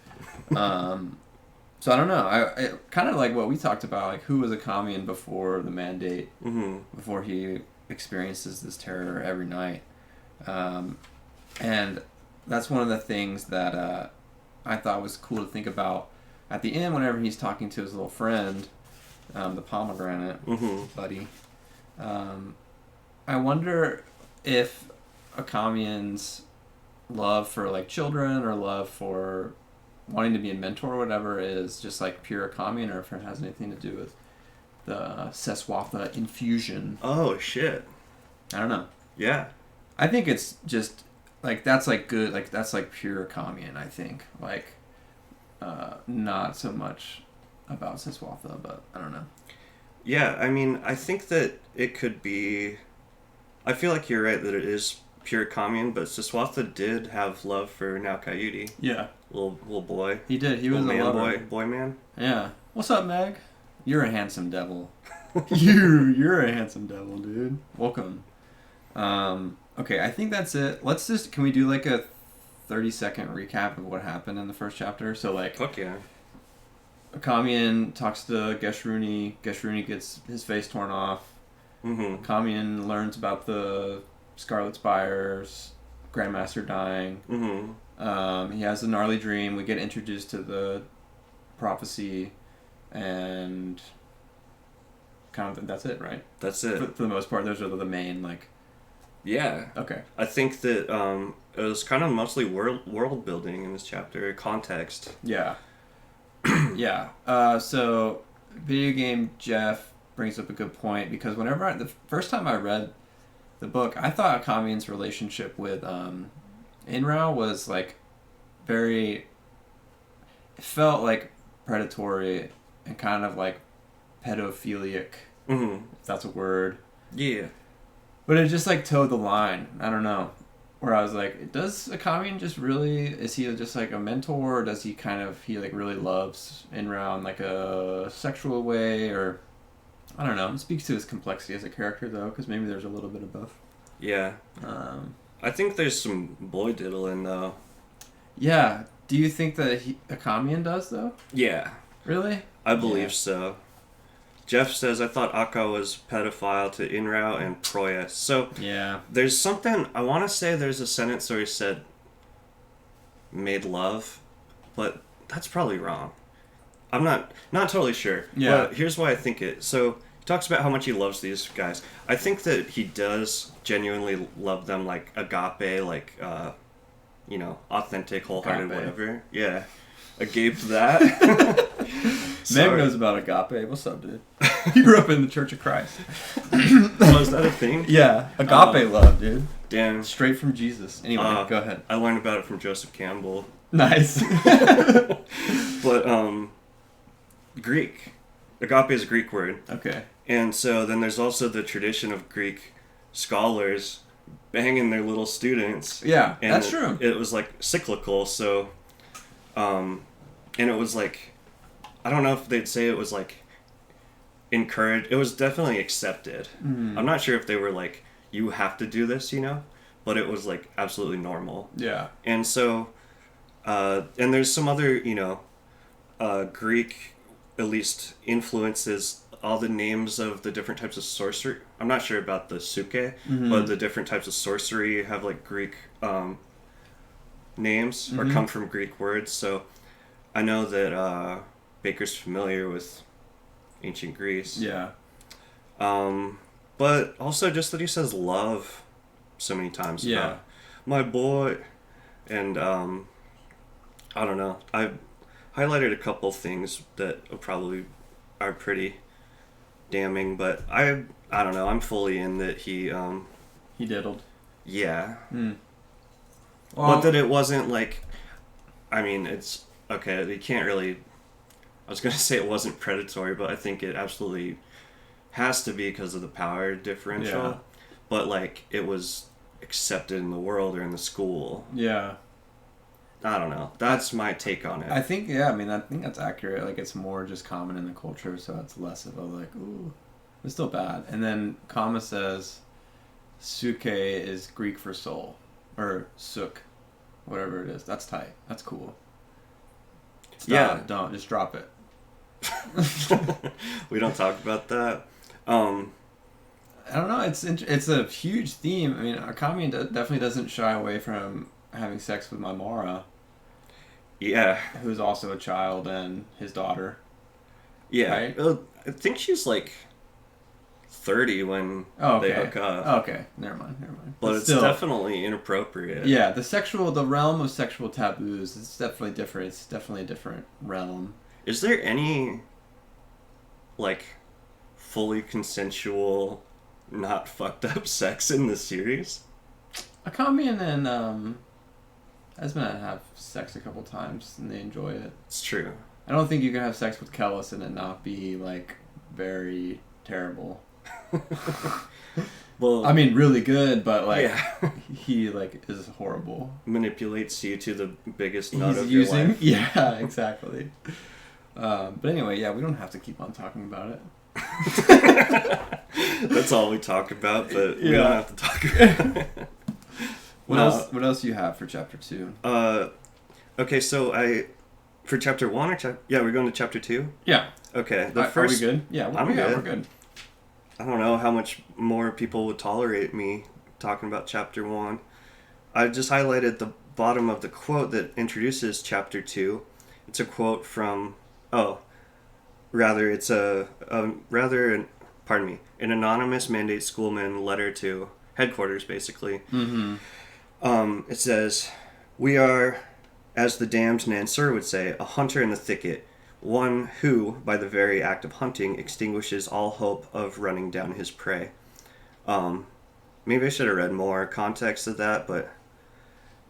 Speaker 1: So I don't know. I kind of like what we talked about, like who was Akamian before the mandate, before he experiences this terror every night. And that's one of the things that I thought was cool to think about at the end whenever he's talking to his little friend, the pomegranate buddy. I wonder if Akamian's love for like children or love for wanting to be a mentor or whatever is just like pure Akamian, or if it has anything to do with the Seswatha infusion.
Speaker 2: Oh shit.
Speaker 1: I don't know.
Speaker 2: Yeah.
Speaker 1: I think it's just like that's like good, like that's like pure Akamian, I think. Like not so much about Seswatha, but I don't know.
Speaker 2: Yeah, I mean, I think that it could be. I feel like you're right that it is pure Akamian, but Seswatha did have love for Now Coyote.
Speaker 1: Yeah.
Speaker 2: Little boy.
Speaker 1: He did. He was a lover.
Speaker 2: Boy man.
Speaker 1: Yeah. What's up, Meg? You're a handsome devil. You're a handsome devil, dude. Welcome. Okay, I think that's it. Can we do like a 30-second recap of what happened in the first chapter? So like,
Speaker 2: fuck yeah.
Speaker 1: Akamian talks to Geshruni. Geshruni gets his face torn off. Akamian learns about the Scarlet Spires, Grandmaster dying. He has a gnarly dream. We get introduced to the prophecy, and kind of that's it, right?
Speaker 2: That's it.
Speaker 1: For the most part, those are the main like.
Speaker 2: Yeah.
Speaker 1: Okay.
Speaker 2: I think that it was kind of mostly world building in this chapter, context.
Speaker 1: Yeah. Yeah. So, video game Jeff brings up a good point, because whenever the first time I read the book, I thought Akamian's relationship with Inrao was like very. It felt like predatory and kind of like pedophilic, if that's a word.
Speaker 2: Yeah.
Speaker 1: But it just like towed the line. I don't know. Where I was like, does Akamian just really, is he just like a mentor, or does he like really loves Inrao in like a sexual way, or I don't know. It speaks to his complexity as a character though, because maybe there's a little bit of both.
Speaker 2: Yeah. I think there's some boy diddling though.
Speaker 1: Yeah. Do you think that Akamian does though?
Speaker 2: Yeah.
Speaker 1: Really?
Speaker 2: I believe so. Jeff says, I thought Akka was pedophile to Inrao and Proyas. So,
Speaker 1: yeah.
Speaker 2: There's something, I want to say there's a sentence where he said, made love, but that's probably wrong. I'm not totally sure.
Speaker 1: Yeah.
Speaker 2: But here's why I think it. So, he talks about how much he loves these guys. I think that he does genuinely love them, like agape, like, authentic, wholehearted,
Speaker 1: Agape.
Speaker 2: whatever. Yeah. Agape that.
Speaker 1: Meg knows about agape. What's up, dude? You grew up in the Church of Christ.
Speaker 2: Oh, is that a thing?
Speaker 1: Yeah, agape love, dude.
Speaker 2: Damn.
Speaker 1: Straight from Jesus. Anyway, go ahead.
Speaker 2: I learned about it from Joseph Campbell.
Speaker 1: Nice.
Speaker 2: But, Greek. Agape is a Greek word.
Speaker 1: Okay.
Speaker 2: And so then there's also the tradition of Greek scholars banging their little students.
Speaker 1: Yeah,
Speaker 2: and
Speaker 1: that's true.
Speaker 2: It was like cyclical, so, and it was like, I don't know if they'd say it was like encouraged. It was definitely accepted. I'm not sure if they were like, you have to do this, but it was like absolutely normal.
Speaker 1: Yeah.
Speaker 2: And so, and there's some other, Greek, at least, influences all the names of the different types of sorcery. I'm not sure about the suke, but the different types of sorcery have like Greek names or come from Greek words. So I know that Bakker's familiar with ancient Greece.
Speaker 1: Yeah.
Speaker 2: But also just that he says love so many times.
Speaker 1: Yeah.
Speaker 2: About my boy. And I don't know. I highlighted a couple things that probably are pretty damning, but I don't know. I'm fully in that he
Speaker 1: He diddled.
Speaker 2: yeah.
Speaker 1: Well,
Speaker 2: But that it wasn't like, I mean, it's okay. You can't really. I was gonna say it wasn't predatory, but I think it absolutely has to be because of the power differential.
Speaker 1: Yeah.
Speaker 2: But like it was accepted in the world or in the school.
Speaker 1: Yeah.
Speaker 2: I don't know. That's my take on it.
Speaker 1: I think I think that's accurate. Like it's more just common in the culture, so it's less of a like, ooh, it's still bad. And then Kama says, "Suke is Greek for soul, or suk, whatever it is. That's tight. That's cool." Don't just drop it.
Speaker 2: We don't talk about that.
Speaker 1: I don't know. It's a huge theme. I mean, Akamian definitely doesn't shy away from having sex with Maimara.
Speaker 2: Yeah.
Speaker 1: Who's also a child and his daughter.
Speaker 2: Yeah.
Speaker 1: Right?
Speaker 2: I think she's like 30 when they hook up.
Speaker 1: Oh, okay. Never mind.
Speaker 2: But it's still, definitely inappropriate.
Speaker 1: Yeah, the realm of sexual taboos is definitely different. It's definitely a different realm.
Speaker 2: Is there any, like, fully consensual, not fucked up sex in this series?
Speaker 1: Akamian and Esmond have sex a couple times and they enjoy it.
Speaker 2: It's true.
Speaker 1: I don't think you can have sex with Kellis and it not be like very terrible.
Speaker 2: Well,
Speaker 1: I mean, really good, but like
Speaker 2: yeah.
Speaker 1: he like is horrible.
Speaker 2: Manipulates you to the biggest nut of your life.
Speaker 1: Yeah, exactly. But anyway, yeah, we don't have to keep on talking about it.
Speaker 2: That's all we talk about, but we don't have to talk about it.
Speaker 1: What else do you have for chapter 2?
Speaker 2: Okay, so for chapter 1 or we're going to chapter 2?
Speaker 1: Yeah.
Speaker 2: Okay.
Speaker 1: Are we good? Yeah, we're good.
Speaker 2: I don't know how much more people would tolerate me talking about chapter 1. I just highlighted the bottom of the quote that introduces chapter 2. It's a quote from it's an anonymous Mandate Schoolman letter to headquarters, basically.
Speaker 1: Mm-hmm.
Speaker 2: It says, "We are, as the damned Nansur would say, a hunter in the thicket, one who, by the very act of hunting, extinguishes all hope of running down his prey." Maybe I should have read more context of that, but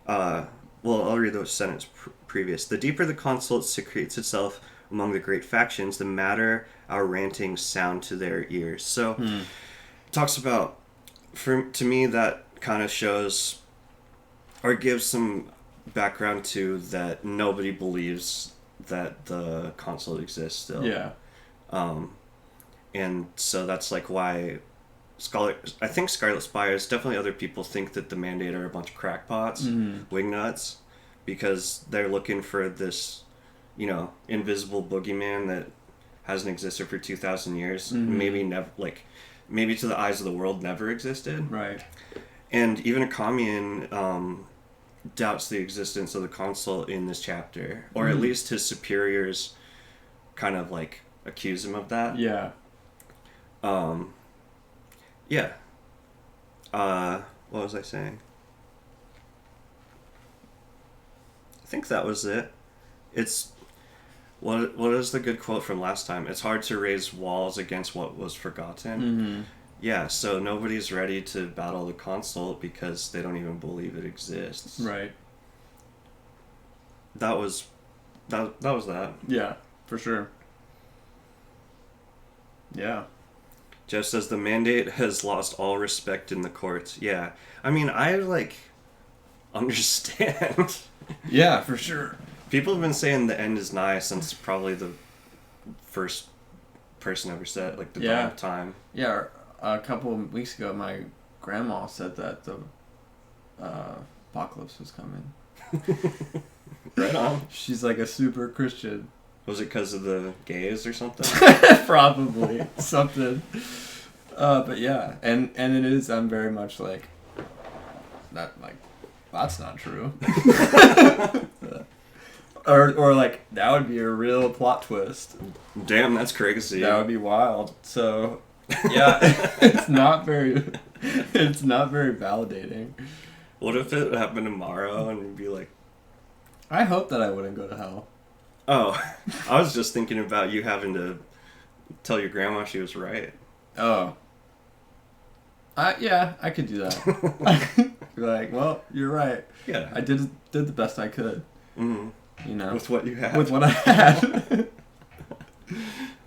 Speaker 2: I'll read the sentence previous. "The deeper the consult secretes itself among the great factions, the madder our rantings sound to their ears." So, it talks about, to me, that kind of shows, or gives some background to that nobody believes that the consult exists still.
Speaker 1: Yeah.
Speaker 2: And so that's like why I think Scarlet Spires, definitely other people think that the Mandate are a bunch of crackpots, wingnuts, because they're looking for this, invisible boogeyman that hasn't existed for 2,000 years. Maybe never, maybe to the eyes of the world never existed.
Speaker 1: Right.
Speaker 2: And even Akamian doubts the existence of the consult in this chapter, or at least his superiors kind of accuse him of that.
Speaker 1: Yeah.
Speaker 2: Yeah. What was I saying? I think that was it. It's what is the good quote from last time? It's hard to raise walls against what was forgotten.
Speaker 1: Mm-hmm.
Speaker 2: Yeah, so nobody's ready to battle the consult because they don't even believe it exists.
Speaker 1: Right.
Speaker 2: That was that.
Speaker 1: Yeah, for sure. Yeah.
Speaker 2: Jeff says the Mandate has lost all respect in the courts. Yeah. I mean, I understand.
Speaker 1: Yeah, for sure.
Speaker 2: People have been saying the end is nigh since probably the first person ever said, the dawn of time.
Speaker 1: Yeah, a couple of weeks ago, my grandma said that the apocalypse was coming.
Speaker 2: Right on.
Speaker 1: She's like a super Christian.
Speaker 2: Was it because of the gays or something?
Speaker 1: Probably something. But yeah, and it is. I'm very much like that. That's not true. or that would be a real plot twist.
Speaker 2: Damn, that's crazy.
Speaker 1: That would be wild. So yeah, it's not very validating.
Speaker 2: What if it happened tomorrow and you'd be like,
Speaker 1: I hope that I wouldn't go to hell.
Speaker 2: oh, I was just thinking about you having to tell your grandma she was right.
Speaker 1: Oh. Yeah, I could do that. Be like, well, you're right.
Speaker 2: Yeah.
Speaker 1: I did the best I could.
Speaker 2: Mm-hmm.
Speaker 1: You know.
Speaker 2: With what you had.
Speaker 1: With what I had.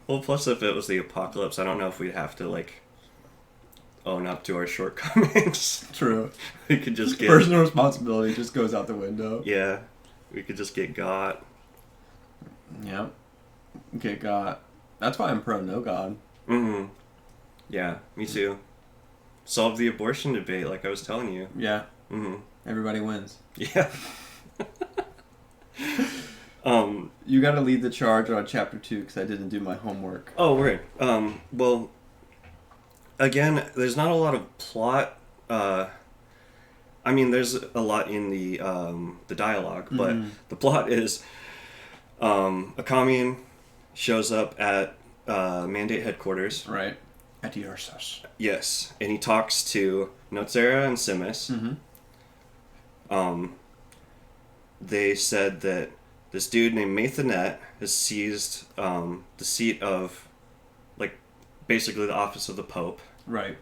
Speaker 2: Well, plus if it was the apocalypse, I don't know if we'd have to, like, own up to our shortcomings.
Speaker 1: True.
Speaker 2: We could just get...
Speaker 1: Personal responsibility just goes out the window.
Speaker 2: Yeah. We could just get got.
Speaker 1: Yep. Get got. That's why I'm pro no God.
Speaker 2: Mm-hmm. Yeah, me too. Solve the abortion debate, like I was telling you.
Speaker 1: Yeah.
Speaker 2: Mm-hmm.
Speaker 1: Everybody wins.
Speaker 2: Yeah.
Speaker 1: You got to lead the charge on chapter 2 because I didn't do my homework.
Speaker 2: Oh, word. Well, again, there's not a lot of plot. I mean, there's a lot in the dialogue, but the plot is Akamian shows up at Mandate headquarters.
Speaker 1: Right. At Ursus.
Speaker 2: Yes, and he talks to Notzera and Simus. They said that this dude named Mathanet has seized the seat of, like, basically the office of the Pope.
Speaker 1: Right.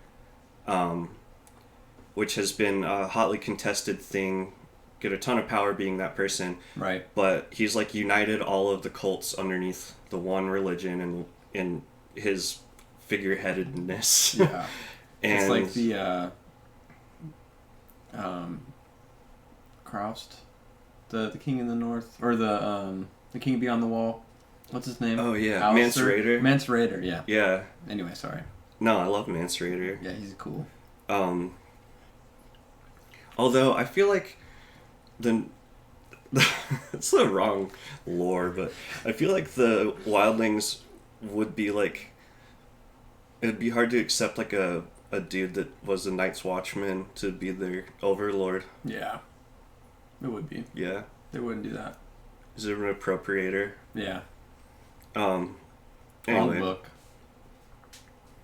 Speaker 2: Which has been a hotly contested thing, get a ton of power being that person.
Speaker 1: Right.
Speaker 2: But he's, like, united all of the cults underneath the one religion and in his figureheadedness.
Speaker 1: Yeah.
Speaker 2: And
Speaker 1: it's like the, Croust. The King in the North, or the King Beyond the Wall. What's his name?
Speaker 2: Oh yeah, Mance
Speaker 1: Alistair?
Speaker 2: Raider.
Speaker 1: Mance Raider, yeah.
Speaker 2: Yeah.
Speaker 1: Anyway, sorry.
Speaker 2: No, I love Mance Raider.
Speaker 1: Yeah, he's cool.
Speaker 2: Although I feel like it's the wrong lore, but I feel like the wildlings would be like, it'd be hard to accept like a dude that was a Night's Watchman to be their overlord.
Speaker 1: Yeah. It would be.
Speaker 2: Yeah.
Speaker 1: They wouldn't do that.
Speaker 2: Is it an appropriator?
Speaker 1: Yeah.
Speaker 2: Anyway.
Speaker 1: Wrong book.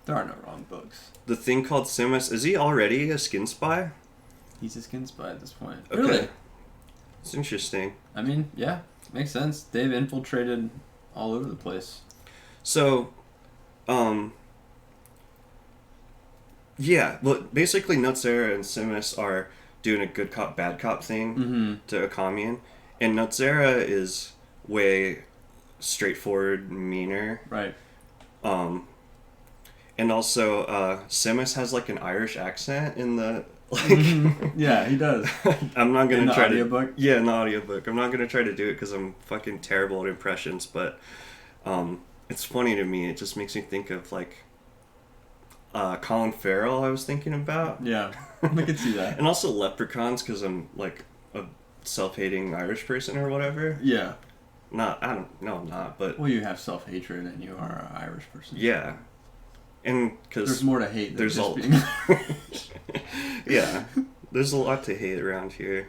Speaker 1: There are no wrong books.
Speaker 2: The thing called Simus, is he already a skin spy?
Speaker 1: He's a skin spy at this point.
Speaker 2: Okay.
Speaker 1: Really?
Speaker 2: It's interesting.
Speaker 1: I mean, yeah. Makes sense. They've infiltrated all over the place.
Speaker 2: So, yeah, well, basically Notzera and Simus are doing a good cop, bad cop thing to Akamian, and Notzera is way straightforward, meaner.
Speaker 1: Right.
Speaker 2: And also, Simus has like an Irish accent in the, like...
Speaker 1: Yeah, he does.
Speaker 2: I'm not gonna
Speaker 1: in the
Speaker 2: try
Speaker 1: audiobook?
Speaker 2: to... Yeah, in the audiobook. I'm not gonna try to do it because I'm fucking terrible at impressions, but, it's funny to me. It just makes me think of, like, Colin Farrell I was thinking about.
Speaker 1: Yeah, I could see that.
Speaker 2: And also Leprechauns, because I'm, like, a self-hating Irish person or whatever.
Speaker 1: Yeah.
Speaker 2: I'm not, but...
Speaker 1: Well, you have self-hatred and you are an Irish person.
Speaker 2: Yeah. And because...
Speaker 1: There's more to hate than just being...
Speaker 2: Yeah. There's a lot to hate around here.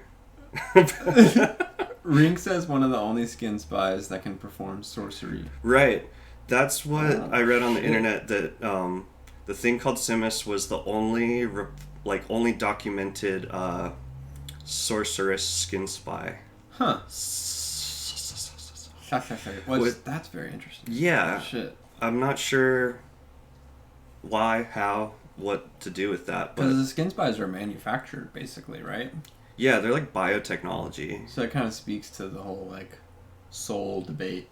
Speaker 1: Ring says one of the only skin spies that can perform sorcery.
Speaker 2: Right. That's what I read on the internet, that the thing called Simus was the only documented sorceress skin spy.
Speaker 1: Huh. That's very interesting.
Speaker 2: Yeah.
Speaker 1: Shit.
Speaker 2: I'm not sure why, how, what to do with that, but
Speaker 1: because the skin spies are manufactured, basically, right?
Speaker 2: yeah, they're like biotechnology.
Speaker 1: So it kind of speaks to the whole like soul debate.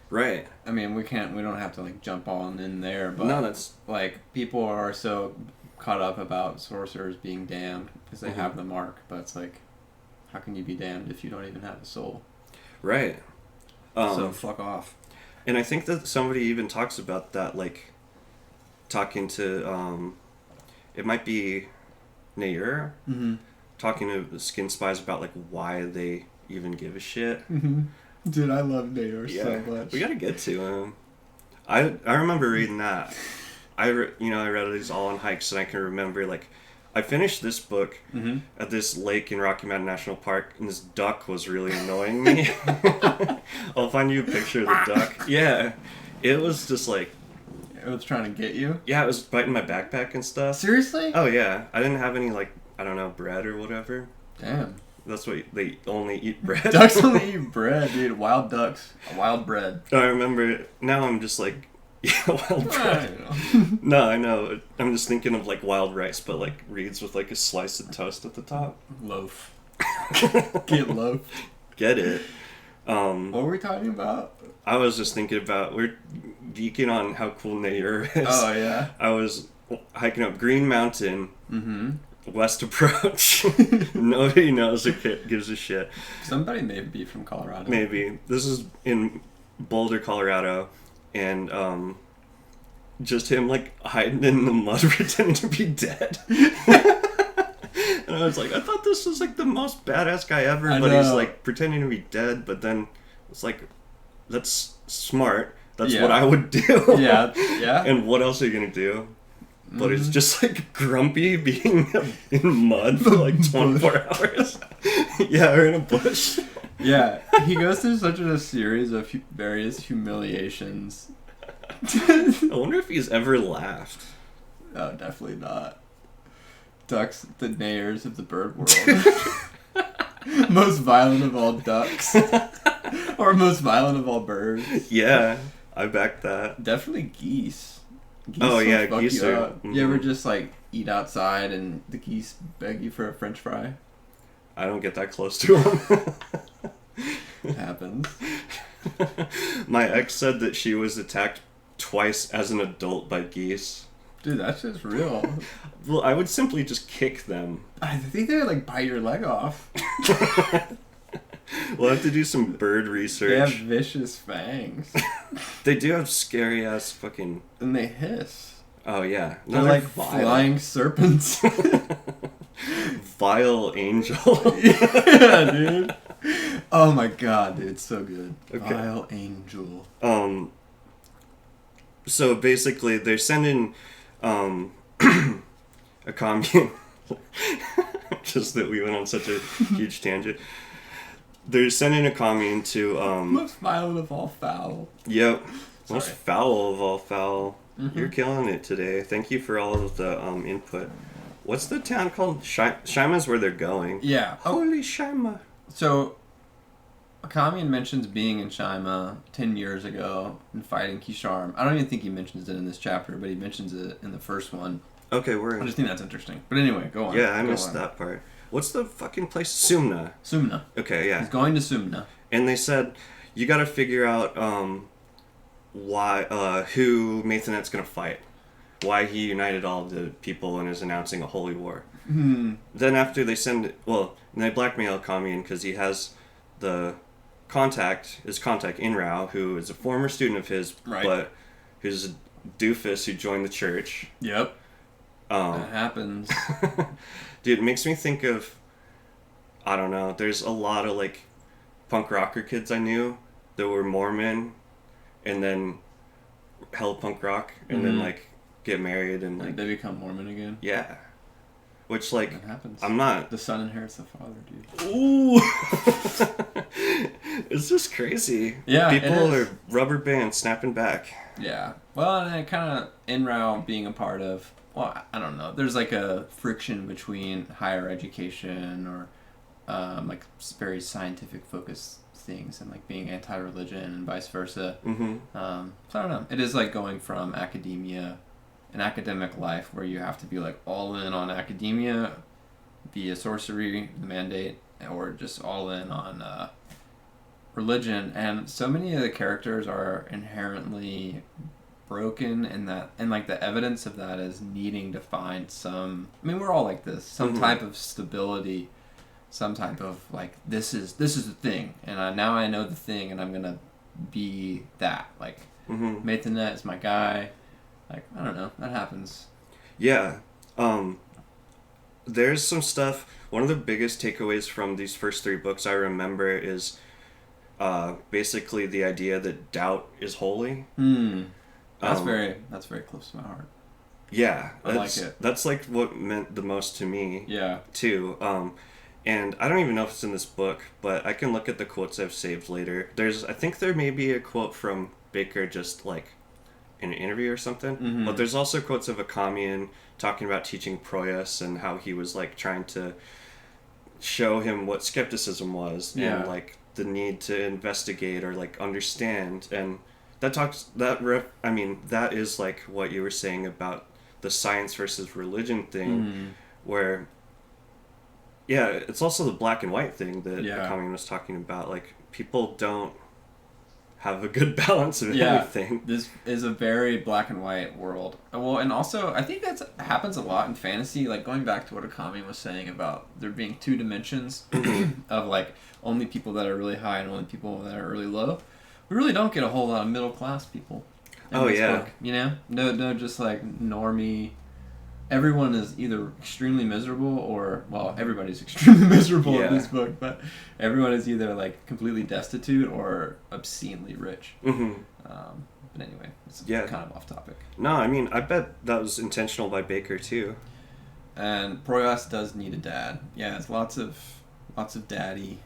Speaker 2: Right.
Speaker 1: I mean, we don't have to like jump on in there, but
Speaker 2: No, that's
Speaker 1: like people are so caught up about sorcerers being damned because they have the mark, but it's like, how can you be damned if you don't even have a soul?
Speaker 2: right.
Speaker 1: So fuck off.
Speaker 2: And I think that somebody even talks about that, like, talking to, it might be Nair, talking to the skin spies about, like, why they even give a shit.
Speaker 1: Dude, I love Nair so much.
Speaker 2: We gotta get to him. I remember reading that. I read these all on hikes, and I can remember, like, I finished this book at this lake in Rocky Mountain National Park, and this duck was really annoying me. I'll find you a picture of the duck. Yeah. It was just like...
Speaker 1: It was trying to get you?
Speaker 2: Yeah, it was biting my backpack and stuff.
Speaker 1: Seriously?
Speaker 2: Oh, yeah. I didn't have any, like, I don't know, bread or whatever.
Speaker 1: Damn.
Speaker 2: That's what they only eat bread.
Speaker 1: Ducks only eat bread, dude. Wild ducks. Wild bread.
Speaker 2: I remember, now I'm just like, Yeah, wild bread. No, I know. I'm just thinking of like wild rice, but like Reeds with like a slice of toast at the top.
Speaker 1: Loaf. Get loaf.
Speaker 2: Get it.
Speaker 1: What were we talking about?
Speaker 2: I was just thinking about, we're geeking on how cool Nair is.
Speaker 1: Oh, yeah.
Speaker 2: I was hiking up Green Mountain,
Speaker 1: Mm-hmm.
Speaker 2: West Approach. Nobody knows or gives a shit.
Speaker 1: Somebody may be from Colorado.
Speaker 2: Maybe. This is in Boulder, Colorado, and just him like hiding in the mud pretending to be dead. And I was like, I thought this was like the most badass guy ever, but he's like pretending to be dead, but then it's like, that's smart. That's what I would do.
Speaker 1: Yeah.
Speaker 2: And what else are you gonna do? But it's just like grumpy being in mud for like 24 hours. Yeah, or in a bush.
Speaker 1: Yeah, he goes through such a series of various humiliations.
Speaker 2: I wonder if he's ever laughed.
Speaker 1: Oh, definitely not. Ducks, the neighers of the bird world. Most violent of all ducks. Or most violent of all birds.
Speaker 2: Yeah, I back that.
Speaker 1: Definitely geese. Geese
Speaker 2: geese are.
Speaker 1: Mm-hmm. You ever just like eat outside and the geese beg you for a French fry?
Speaker 2: I don't get that close to them.
Speaker 1: It happens.
Speaker 2: My ex said that she was attacked twice as an adult by geese.
Speaker 1: Dude, that's just real.
Speaker 2: Well, I would simply just kick them.
Speaker 1: I think they like bite your leg off.
Speaker 2: We'll have to do some bird research.
Speaker 1: They have vicious fangs.
Speaker 2: They do have scary ass fucking...
Speaker 1: And they hiss.
Speaker 2: Oh, yeah.
Speaker 1: They're like flying serpents.
Speaker 2: Vile angel.
Speaker 1: Yeah, dude. Oh my god, dude, it's so good.
Speaker 2: Okay.
Speaker 1: Vile angel.
Speaker 2: So basically, they're sending Akamian. Just that we went on such a huge tangent. They're sending Akamian to
Speaker 1: most violent of all foul.
Speaker 2: Yep.
Speaker 1: Sorry.
Speaker 2: Most foul of all foul.
Speaker 1: Mm-hmm.
Speaker 2: You're killing it today. Thank you for all of the input. What's the town called? Shima's where they're going.
Speaker 1: Yeah.
Speaker 2: Holy Shima.
Speaker 1: So, Akamian mentions being in Shima 10 years ago and fighting Kisharm. I don't even think he mentions it in this chapter, but he mentions it in the first one.
Speaker 2: Okay,
Speaker 1: I just think that's interesting. But anyway, go on.
Speaker 2: Yeah, I missed that part. What's the fucking place? Sumna.
Speaker 1: Sumna.
Speaker 2: Okay, yeah.
Speaker 1: He's going to Sumna.
Speaker 2: And they said, you gotta figure out why, who Mathanet's gonna fight. Why he united all the people and is announcing a holy war.
Speaker 1: Hmm.
Speaker 2: Then after they send, they blackmail Akamian because he has his contact Inrao, who is a former student of his,
Speaker 1: right.
Speaker 2: But who's a doofus who joined the church.
Speaker 1: Yep. That happens.
Speaker 2: Dude, it makes me think of, I don't know, there's a lot of like punk rocker kids I knew that were Mormon and then hell punk rock and then like get married and like
Speaker 1: they become Mormon again.
Speaker 2: Yeah. Which like
Speaker 1: that happens.
Speaker 2: I'm not.
Speaker 1: The son inherits the father, dude.
Speaker 2: Ooh. It's just crazy.
Speaker 1: Yeah.
Speaker 2: People are rubber bands snapping back.
Speaker 1: Yeah. Well, and it kind of Inrao being a part of. Well, I don't know. There's like a friction between higher education or like very scientific focused things and like being anti-religion and vice versa.
Speaker 2: Mm-hmm.
Speaker 1: So I don't know. It is like going from academia, an academic life where you have to be like all in on academia via sorcery, the mandate, or just all in on religion. And so many of the characters are inherently broken, and like the evidence of that is needing to find some. I mean, we're all like this. Some type of stability, some type of like this is the thing, and now I know the thing, and I'm gonna be that. Like Mathanet is my guy. Like I don't know, that happens.
Speaker 2: Yeah, there's some stuff. One of the biggest takeaways from these first 3 books I remember is basically the idea that doubt is holy.
Speaker 1: That's very close to my heart.
Speaker 2: Yeah,
Speaker 1: I like it.
Speaker 2: That's like what meant the most to me.
Speaker 1: Yeah.
Speaker 2: Too. And I don't even know if it's in this book, but I can look at the quotes I've saved later. I think there may be a quote from Bakker just like in an interview or something. But there's also quotes of Akamian talking about teaching Proyas and how he was like trying to show him what skepticism was and like the need to investigate or like understand. And that is like what you were saying about the science versus religion thing, where, yeah, it's also the black and white thing that Akamian was talking about. Like, people don't have a good balance of anything.
Speaker 1: This is a very black and white world. Well, and also, I think that happens a lot in fantasy, like, going back to what Akamian was saying about there being two dimensions of, like, only people that are really high and only people that are really low. We really don't get a whole lot of middle-class people in this book, you know? No, just, like, normie. Everyone is either extremely miserable or, well, everybody's extremely miserable in this book, but everyone is either, like, completely destitute or obscenely rich. But anyway, it's kind of off topic.
Speaker 2: No, I mean, I bet that was intentional by Bakker, too.
Speaker 1: And Proyas does need a dad. Yeah, it's lots of daddy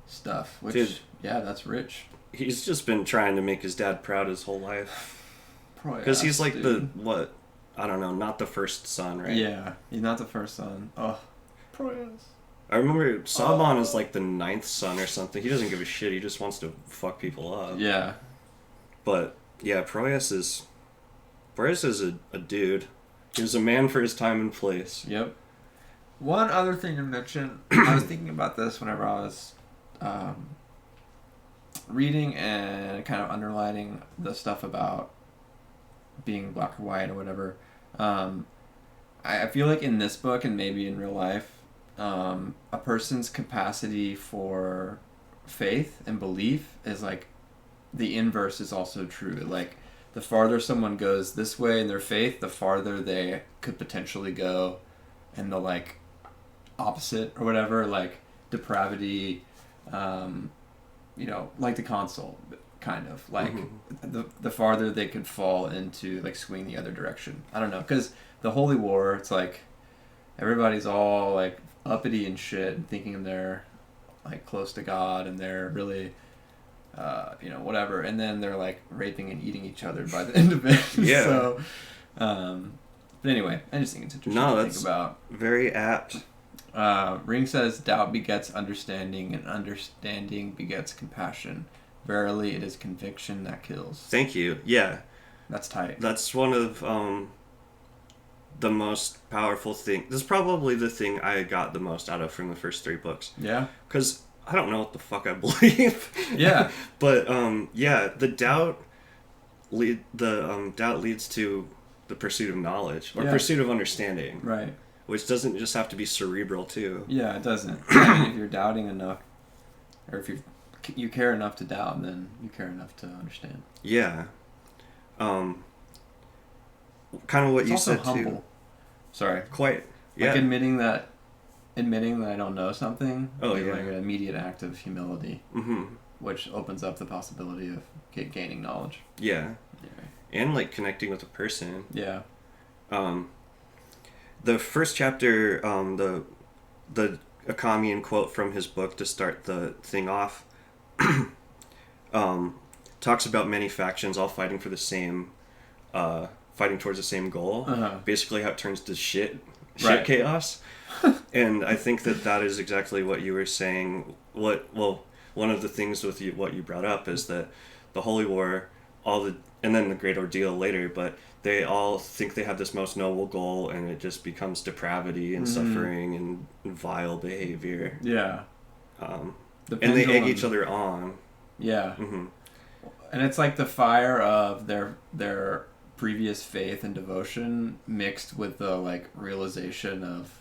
Speaker 1: stuff, which, that's rich.
Speaker 2: He's just been trying to make his dad proud his whole life.
Speaker 1: Because
Speaker 2: he's, like, I don't know, not the first son, right?
Speaker 1: Yeah, he's not the first son. Oh, Proyas.
Speaker 2: I remember Salmon is like the 9th son or something. He doesn't give a shit. He just wants to fuck people up.
Speaker 1: Yeah.
Speaker 2: But, yeah, Proyas is a dude. He was a man for his time and place.
Speaker 1: Yep. One other thing to mention, I was thinking about this whenever I was reading and kind of underlining the stuff about being black or white or whatever. I feel like in this book and maybe in real life, a person's capacity for faith and belief is like the inverse is also true. Like, the farther someone goes this way in their faith, the farther they could potentially go in the, like, opposite or whatever, like depravity, you know, like the console, kind of. Like, the farther they could fall into, like, swing the other direction. I don't know, because the Holy War, it's like, everybody's all, like, uppity and shit and thinking they're, like, close to God and they're really... you know, whatever, and then they're like raping and eating each other by the end of it.
Speaker 2: Yeah.
Speaker 1: So, but anyway, I just think it's interesting to think about.
Speaker 2: Very apt.
Speaker 1: Ring says, "Doubt begets understanding, and understanding begets compassion. Verily, it is conviction that kills."
Speaker 2: Thank you. Yeah.
Speaker 1: That's tight.
Speaker 2: That's one of the most powerful thing. This is probably the thing I got the most out of from the first 3 books.
Speaker 1: Yeah.
Speaker 2: Because I don't know what the fuck I believe.
Speaker 1: Yeah.
Speaker 2: But the doubt leads to the pursuit of knowledge or pursuit of understanding.
Speaker 1: Right.
Speaker 2: Which doesn't just have to be cerebral too.
Speaker 1: Yeah, it doesn't. I mean, if you're doubting enough, or if you care enough to doubt, then you care enough to understand.
Speaker 2: Yeah. Kind of what
Speaker 1: it's
Speaker 2: you
Speaker 1: also
Speaker 2: said
Speaker 1: humble.
Speaker 2: too.
Speaker 1: Sorry.
Speaker 2: Quite. Yeah.
Speaker 1: Like admitting that I don't know something is
Speaker 2: yeah.
Speaker 1: like an immediate act of humility,
Speaker 2: Mm-hmm.
Speaker 1: which opens up the possibility of gaining knowledge.
Speaker 2: Yeah. And like connecting with a person.
Speaker 1: Yeah.
Speaker 2: The first chapter, the Akamian quote from his book to start the thing off, talks about many factions all fighting for the same, fighting towards the same goal.
Speaker 1: Uh-huh.
Speaker 2: Basically, how it turns to shit
Speaker 1: Right.
Speaker 2: chaos. And I think that is exactly what you were saying. One of the things with what you brought up is that the Holy War, and then the Great Ordeal later, but they all think they have this most noble goal, and it just becomes depravity and suffering and vile behavior.
Speaker 1: Yeah.
Speaker 2: And they egg each other on.
Speaker 1: Yeah.
Speaker 2: Mm-hmm.
Speaker 1: And it's like the fire of their previous faith and devotion mixed with the like realization of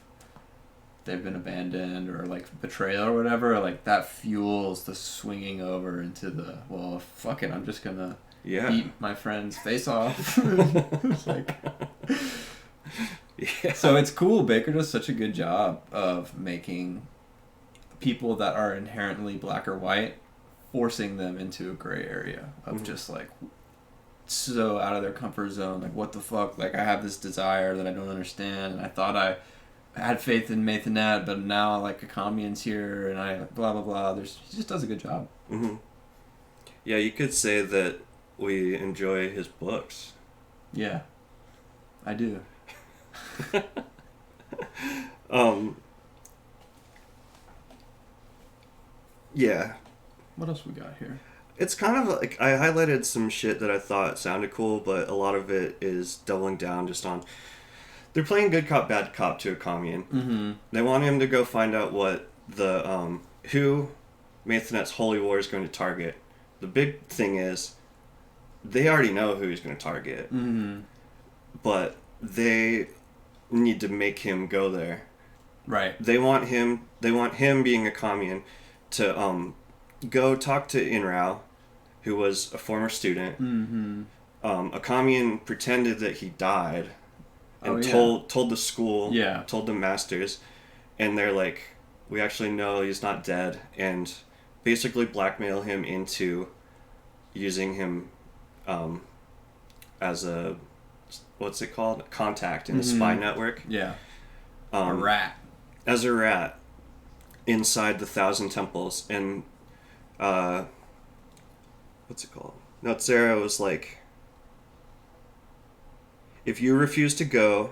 Speaker 1: they've been abandoned or like betrayal or whatever, like that fuels the swinging over into the, well, fuck it, I'm just gonna eat my friend's face off. It's like, so it's cool. Bakker does such a good job of making people that are inherently black or white, forcing them into a gray area of just like so out of their comfort zone, like what the fuck, like I have this desire that I don't understand, and I thought I had faith in Mathanet, but now like Akamian's here and I blah blah blah. He just does a good job.
Speaker 2: Mm-hmm. Yeah, you could say that we enjoy his books.
Speaker 1: Yeah, I do.
Speaker 2: Yeah.
Speaker 1: What else we got here?
Speaker 2: It's kind of like I highlighted some shit that I thought sounded cool, but a lot of it is doubling down just on. They're playing good cop, bad cop to Akamian.
Speaker 1: Mm-hmm.
Speaker 2: They want him to go find out what the who Maythanet's holy war is going to target. The big thing is they already know who he's going to target, but they need to make him go there.
Speaker 1: Right.
Speaker 2: They want him. They want him, being Akamian, to go talk to Inrao, who was a former student.
Speaker 1: Mm-hmm.
Speaker 2: Akamian pretended that he died, and told the school, told the masters, and they're like, we actually know he's not dead, and basically blackmail him into using him as a, what's it called, contact in the spy network.
Speaker 1: Yeah. A rat.
Speaker 2: As a rat inside the 1,000 temples, and what's it called? Notsera was like, if you refuse to go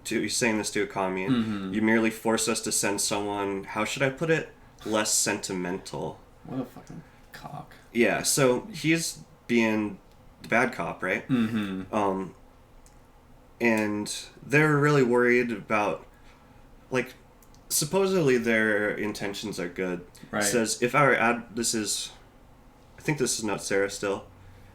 Speaker 2: to, he's saying this to Akamian, you merely force us to send someone, how should I put it, less sentimental.
Speaker 1: What a fucking cock.
Speaker 2: Yeah, so he's being the bad cop, right? Mm-hmm. And they're really worried about, like, supposedly their intentions are good.
Speaker 1: Right.
Speaker 2: It says, if our I think this is Notsera still.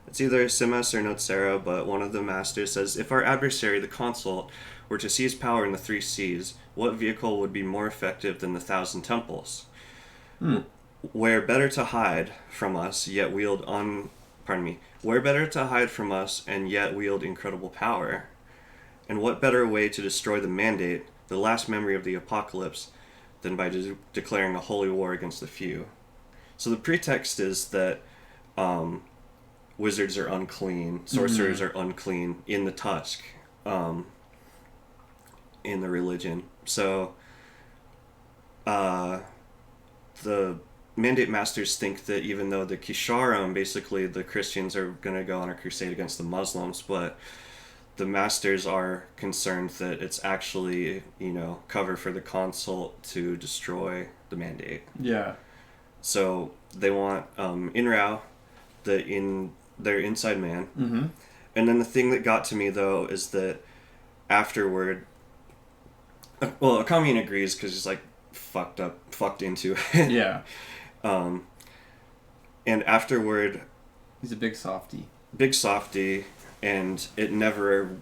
Speaker 2: It's either Simas or Notsera, but one of the masters says, if our adversary, the consult, were to seize power in the 3 seas, what vehicle would be more effective than the 1,000 temples? Where better to hide from us, yet wield where better to hide from us and yet wield incredible power? And what better way to destroy the mandate, the last memory of the apocalypse, than by declaring a holy war against the few? So the pretext is that wizards are unclean, sorcerers are unclean in the Tusk, in the religion. So the Mandate Masters think that even though the Kisharim, basically the Christians, are going to go on a crusade against the Muslims, but the Masters are concerned that it's actually, cover for the consult to destroy the Mandate. Yeah. So they want Inrao, their inside man. Mm-hmm. And then the thing that got to me, though, is that afterward, well, Akamian agrees because he's like fucked into it. Yeah. And afterward,
Speaker 1: he's a big softy.
Speaker 2: And it never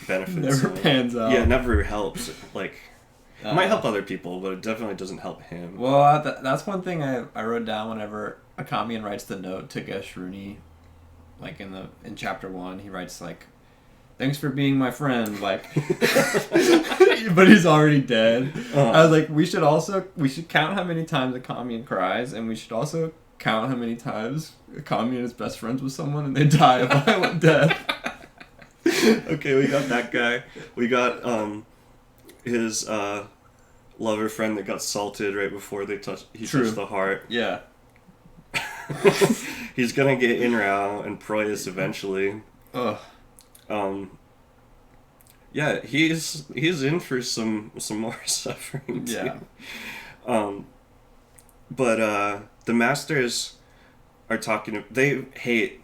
Speaker 2: benefits.
Speaker 1: Never pans out.
Speaker 2: Yeah, it never helps. Like, it might help other people, but it definitely doesn't help him.
Speaker 1: Well, that's one thing I wrote down whenever Akamian writes the note to Geshruni, like in chapter 1, he writes like, thanks for being my friend, like, but he's already dead. I was like, we should count how many times Akamian cries, and we should also count how many times Akamian is best friends with someone and they die a violent death.
Speaker 2: Okay, we got that guy. We got his lover friend that got salted right before he touched the heart. Yeah. He's gonna get Inrao and Proyas eventually. Ugh. Yeah, he's in for some more suffering too. Yeah. But the masters are talking. They hate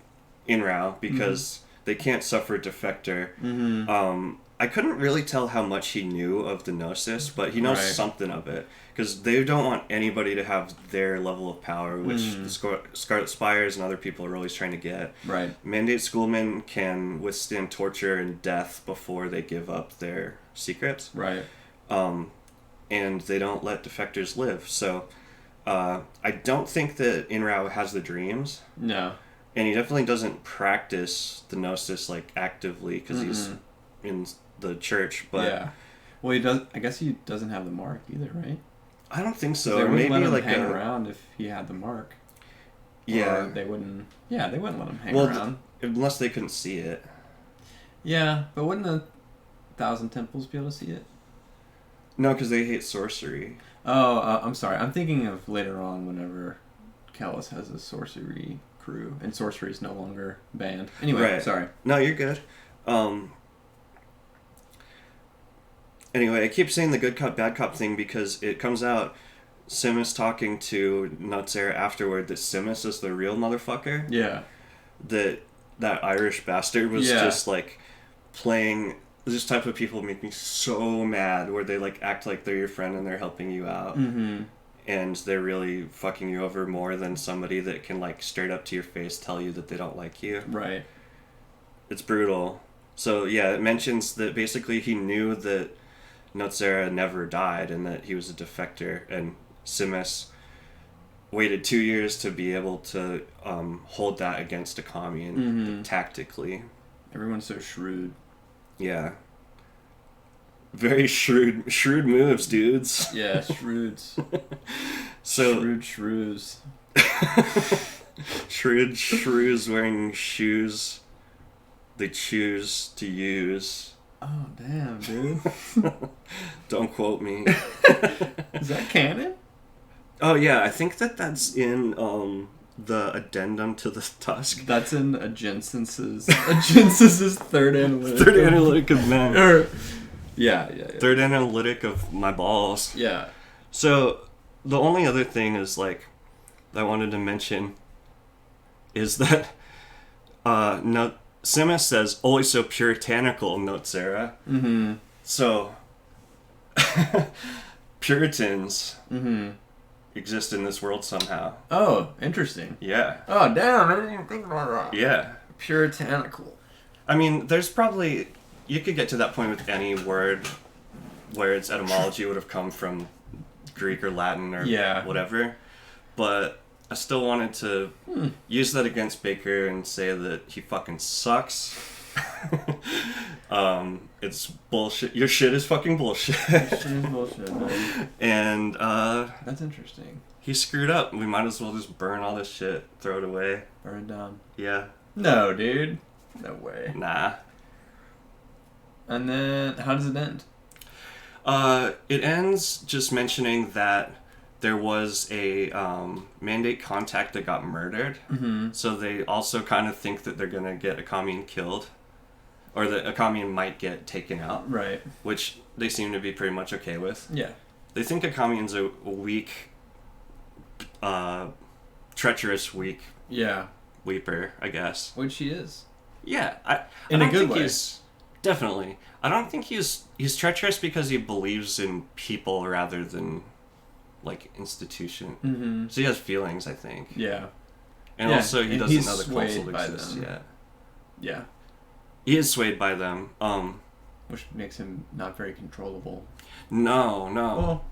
Speaker 2: Inrao because they can't suffer a defector. Mm-hmm. I couldn't really tell how much he knew of the Gnosis, but he knows something of it. Because they don't want anybody to have their level of power, which the Scarlet Spires and other people are always trying to get. Right. Mandate schoolmen can withstand torture and death before they give up their secrets. Right. And they don't let defectors live. So I don't think that Inrao has the dreams. No. And he definitely doesn't practice the Gnosis like actively because he's in the church. But yeah.
Speaker 1: Well, he does. I guess he doesn't have the mark either, right?
Speaker 2: I don't think so.
Speaker 1: They wouldn't let him hang around if he had the mark. Yeah. Or they wouldn't. Yeah, they wouldn't let him hang around
Speaker 2: unless they couldn't see it.
Speaker 1: Yeah, but wouldn't the 1,000 temples be able to see it?
Speaker 2: No, because they hate sorcery.
Speaker 1: Oh, I'm sorry. I'm thinking of later on whenever Callus has a sorcery crew, and sorcery is no longer banned. Anyway, sorry.
Speaker 2: No, you're good. Anyway, I keep saying the good cop, bad cop thing because it comes out Sim is talking to Nutsera afterward that Simus is the real motherfucker.
Speaker 1: Yeah.
Speaker 2: That Irish bastard was just like playing. This type of people make me so mad, where they like act like they're your friend and they're helping you out, and they're really fucking you over more than somebody that can like straight up to your face tell you that they don't like you.
Speaker 1: Right.
Speaker 2: It's brutal. So yeah, it mentions that basically he knew that Nutsera never died and that he was a defector, and Simus waited 2 years to be able to hold that against Akamian tactically.
Speaker 1: Everyone's so shrewd.
Speaker 2: Yeah. Very shrewd moves, dudes.
Speaker 1: Yeah, shrewds.
Speaker 2: So
Speaker 1: shrewd shrews.
Speaker 2: Shrewd shrews wearing shoes they choose to use.
Speaker 1: Oh, damn, dude.
Speaker 2: Don't quote me.
Speaker 1: Is that canon?
Speaker 2: Oh, yeah, I think that's in the addendum to the Tusk.
Speaker 1: That's in Agensis's third analytic.
Speaker 2: Third analytic of men.
Speaker 1: Yeah.
Speaker 2: Third analytic of my balls.
Speaker 1: Yeah.
Speaker 2: So, the only other thing is, like, that I wanted to mention is that Simus says, always so puritanical, Nutsera. So, Puritans exist in this world somehow.
Speaker 1: Oh, interesting.
Speaker 2: Yeah.
Speaker 1: Oh, damn, I didn't even think about that.
Speaker 2: Yeah.
Speaker 1: Puritanical.
Speaker 2: I mean, there's probably... You could get to that point with any word where its etymology would have come from Greek or Latin or whatever. But I still wanted to use that against Bakker and say that he fucking sucks. It's bullshit. Your shit is fucking bullshit.
Speaker 1: Your shit is bullshit, man.
Speaker 2: And
Speaker 1: that's interesting.
Speaker 2: He screwed up. We might as well just burn all this shit, throw it away.
Speaker 1: Burn it down.
Speaker 2: Yeah.
Speaker 1: No, dude. No way.
Speaker 2: Nah.
Speaker 1: And then, how does it end?
Speaker 2: It ends just mentioning that there was a mandate contact that got murdered. So they also kind of think that they're going to get Akamian killed. Or that Akamian might get taken out.
Speaker 1: Right.
Speaker 2: Which they seem to be pretty much okay with.
Speaker 1: Yeah.
Speaker 2: They think Akamian's a weak, treacherous, weak weeper, I guess.
Speaker 1: Which he is.
Speaker 2: Yeah.
Speaker 1: In a good way.
Speaker 2: Definitely. I don't think he's treacherous because he believes in people rather than, like, institution. So he has feelings, I think.
Speaker 1: Yeah.
Speaker 2: And also he doesn't know the council exists yet.
Speaker 1: Yeah.
Speaker 2: He is swayed by them.
Speaker 1: Which makes him not very controllable.
Speaker 2: No.
Speaker 1: Well,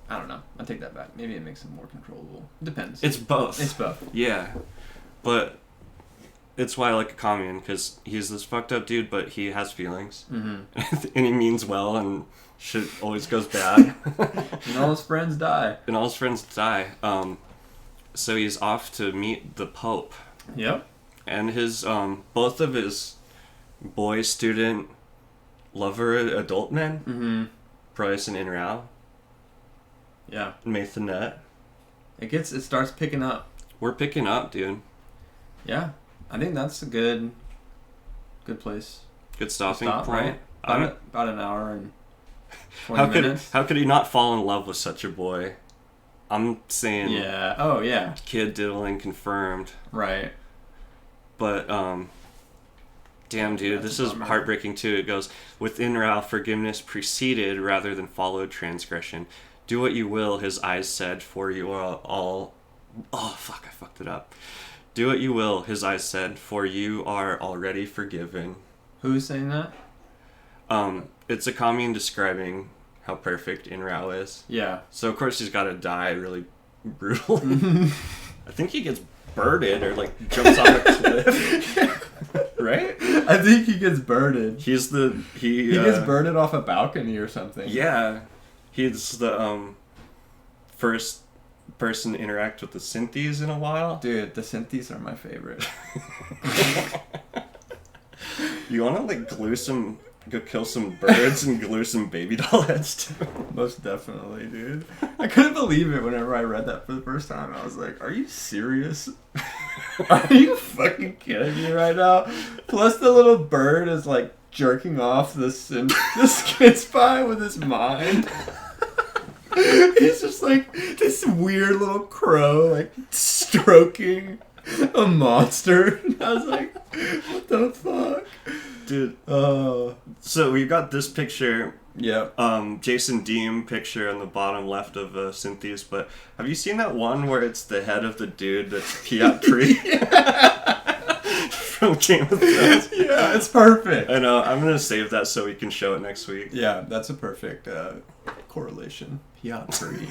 Speaker 1: I don't know. I take that back. Maybe it makes him more controllable. Depends.
Speaker 2: It's both. Yeah. But it's why I like Akamian, because he's this fucked up dude, but he has feelings. And he means well, and shit always goes bad.
Speaker 1: And all his friends die.
Speaker 2: So he's off to meet the Pope.
Speaker 1: Yep.
Speaker 2: And his both of his boy student lover adult men, Price and Inrao.
Speaker 1: Yeah.
Speaker 2: Mathanet.
Speaker 1: It starts picking up.
Speaker 2: We're picking up, dude.
Speaker 1: Yeah. I think that's a good place.
Speaker 2: Good stopping point.
Speaker 1: Right? About an hour and 20 minutes.
Speaker 2: How could he not fall in love with such a boy? I'm saying...
Speaker 1: Yeah. Oh, yeah.
Speaker 2: Kid diddling confirmed.
Speaker 1: Right.
Speaker 2: But, damn, dude, this is heartbreaking, too. It goes, within Rao, forgiveness preceded rather than followed transgression. Do what you will, his eyes said, for you are all... Oh, fuck, I fucked it up. Do what you will, his eyes said, for you are already forgiven.
Speaker 1: Who's saying that?
Speaker 2: It's Akamian describing how perfect Inrao is.
Speaker 1: Yeah.
Speaker 2: So, of course, he's got to die really brutal. I think he gets birded or, like, jumps off a cliff. Right?
Speaker 1: I think he gets birded.
Speaker 2: He gets
Speaker 1: birded off a balcony or something.
Speaker 2: Yeah. He's the first person to interact with the Synthes in a while.
Speaker 1: Dude, the Synthes are my favorite.
Speaker 2: You want to, like, go kill some birds and glue some baby doll heads too?
Speaker 1: Most definitely, dude. I couldn't believe it whenever I read that for the first time. I was like, are you serious? Are you fucking kidding me right now? Plus the little bird is, like, jerking off the skin spy with his mind. He's just like this weird little crow, like stroking a monster. And I was like, what the fuck?
Speaker 2: Dude.
Speaker 1: Oh.
Speaker 2: So we got this picture.
Speaker 1: Yep.
Speaker 2: Jason Deem picture on the bottom left of Cynthia's, but have you seen that one where it's the head of the dude that's Piatri? From Game of Thrones?
Speaker 1: Yeah, it's perfect.
Speaker 2: I know, I'm gonna save that so we can show it next week.
Speaker 1: Yeah, that's a perfect correlation. Piatri.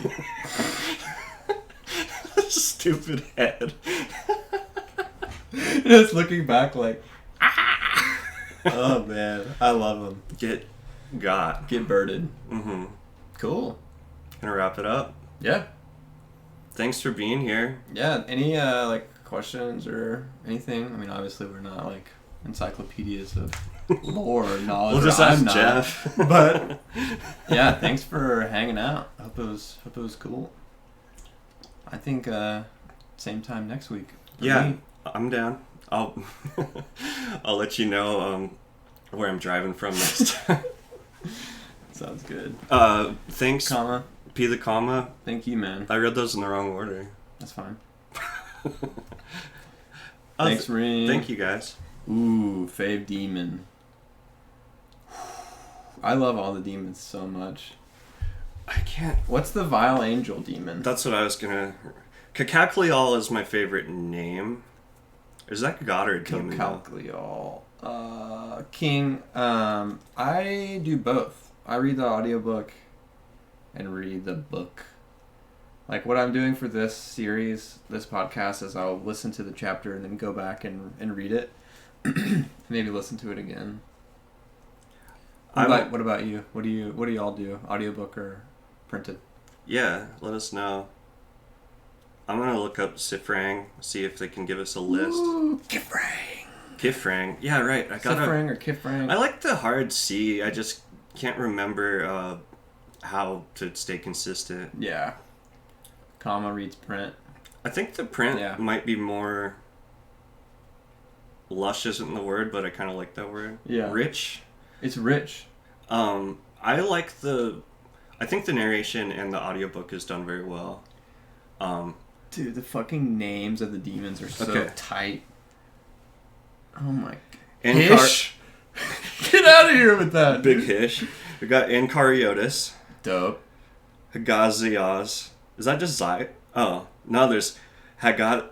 Speaker 2: Stupid head.
Speaker 1: Just looking back like, oh man, I love him.
Speaker 2: Get
Speaker 1: birded.
Speaker 2: Mm-hmm.
Speaker 1: Cool.
Speaker 2: Gonna wrap it up.
Speaker 1: Yeah.
Speaker 2: Thanks for being here.
Speaker 1: Yeah. Any like questions or anything? I mean, obviously we're not like encyclopedias of lore or knowledge.
Speaker 2: We'll just ask Jeff.
Speaker 1: But yeah, thanks for hanging out. Hope it was cool. I think same time next week.
Speaker 2: Yeah, I'm down. I'll let you know where I'm driving from next time.
Speaker 1: Sounds good.
Speaker 2: Thanks.
Speaker 1: Comma.
Speaker 2: P the comma.
Speaker 1: Thank you, man.
Speaker 2: I read those in the wrong order.
Speaker 1: That's fine. Thanks, Ring.
Speaker 2: Thank you, guys.
Speaker 1: Ooh, fave demon. I love all the demons so much.
Speaker 2: I can't.
Speaker 1: What's the vile angel demon?
Speaker 2: That's what I was gonna. Cacacliol is my favorite name. Is that God or a demon?
Speaker 1: Cacacliol. King. I do both. I read the audiobook and read the book. Like what I'm doing for this series, this podcast, is I'll listen to the chapter and then go back and read it. Maybe listen to it again. What about you? What do you all do? Audiobook or printed?
Speaker 2: Yeah, let us know. I'm gonna look up Sifrang, see if they can give us a list.
Speaker 1: Ooh, Kifrang.
Speaker 2: Kifrang. Yeah, right.
Speaker 1: Sifrang or Kifrang?
Speaker 2: I like the hard C. I just can't remember how to stay consistent.
Speaker 1: Yeah. Comma reads print.
Speaker 2: I think the print might be more... Lush isn't the word, but I kind of like that word.
Speaker 1: Yeah.
Speaker 2: Rich.
Speaker 1: It's rich.
Speaker 2: I like I think the narration and the audiobook is done very well.
Speaker 1: Dude, the fucking names of the demons are so tight. Oh my god. Hish? Get out of here with that.
Speaker 2: Big Hish. We got Ancariotis.
Speaker 1: Dope.
Speaker 2: Hagazias. Is that just Zai? Oh, no, there's Hagazias.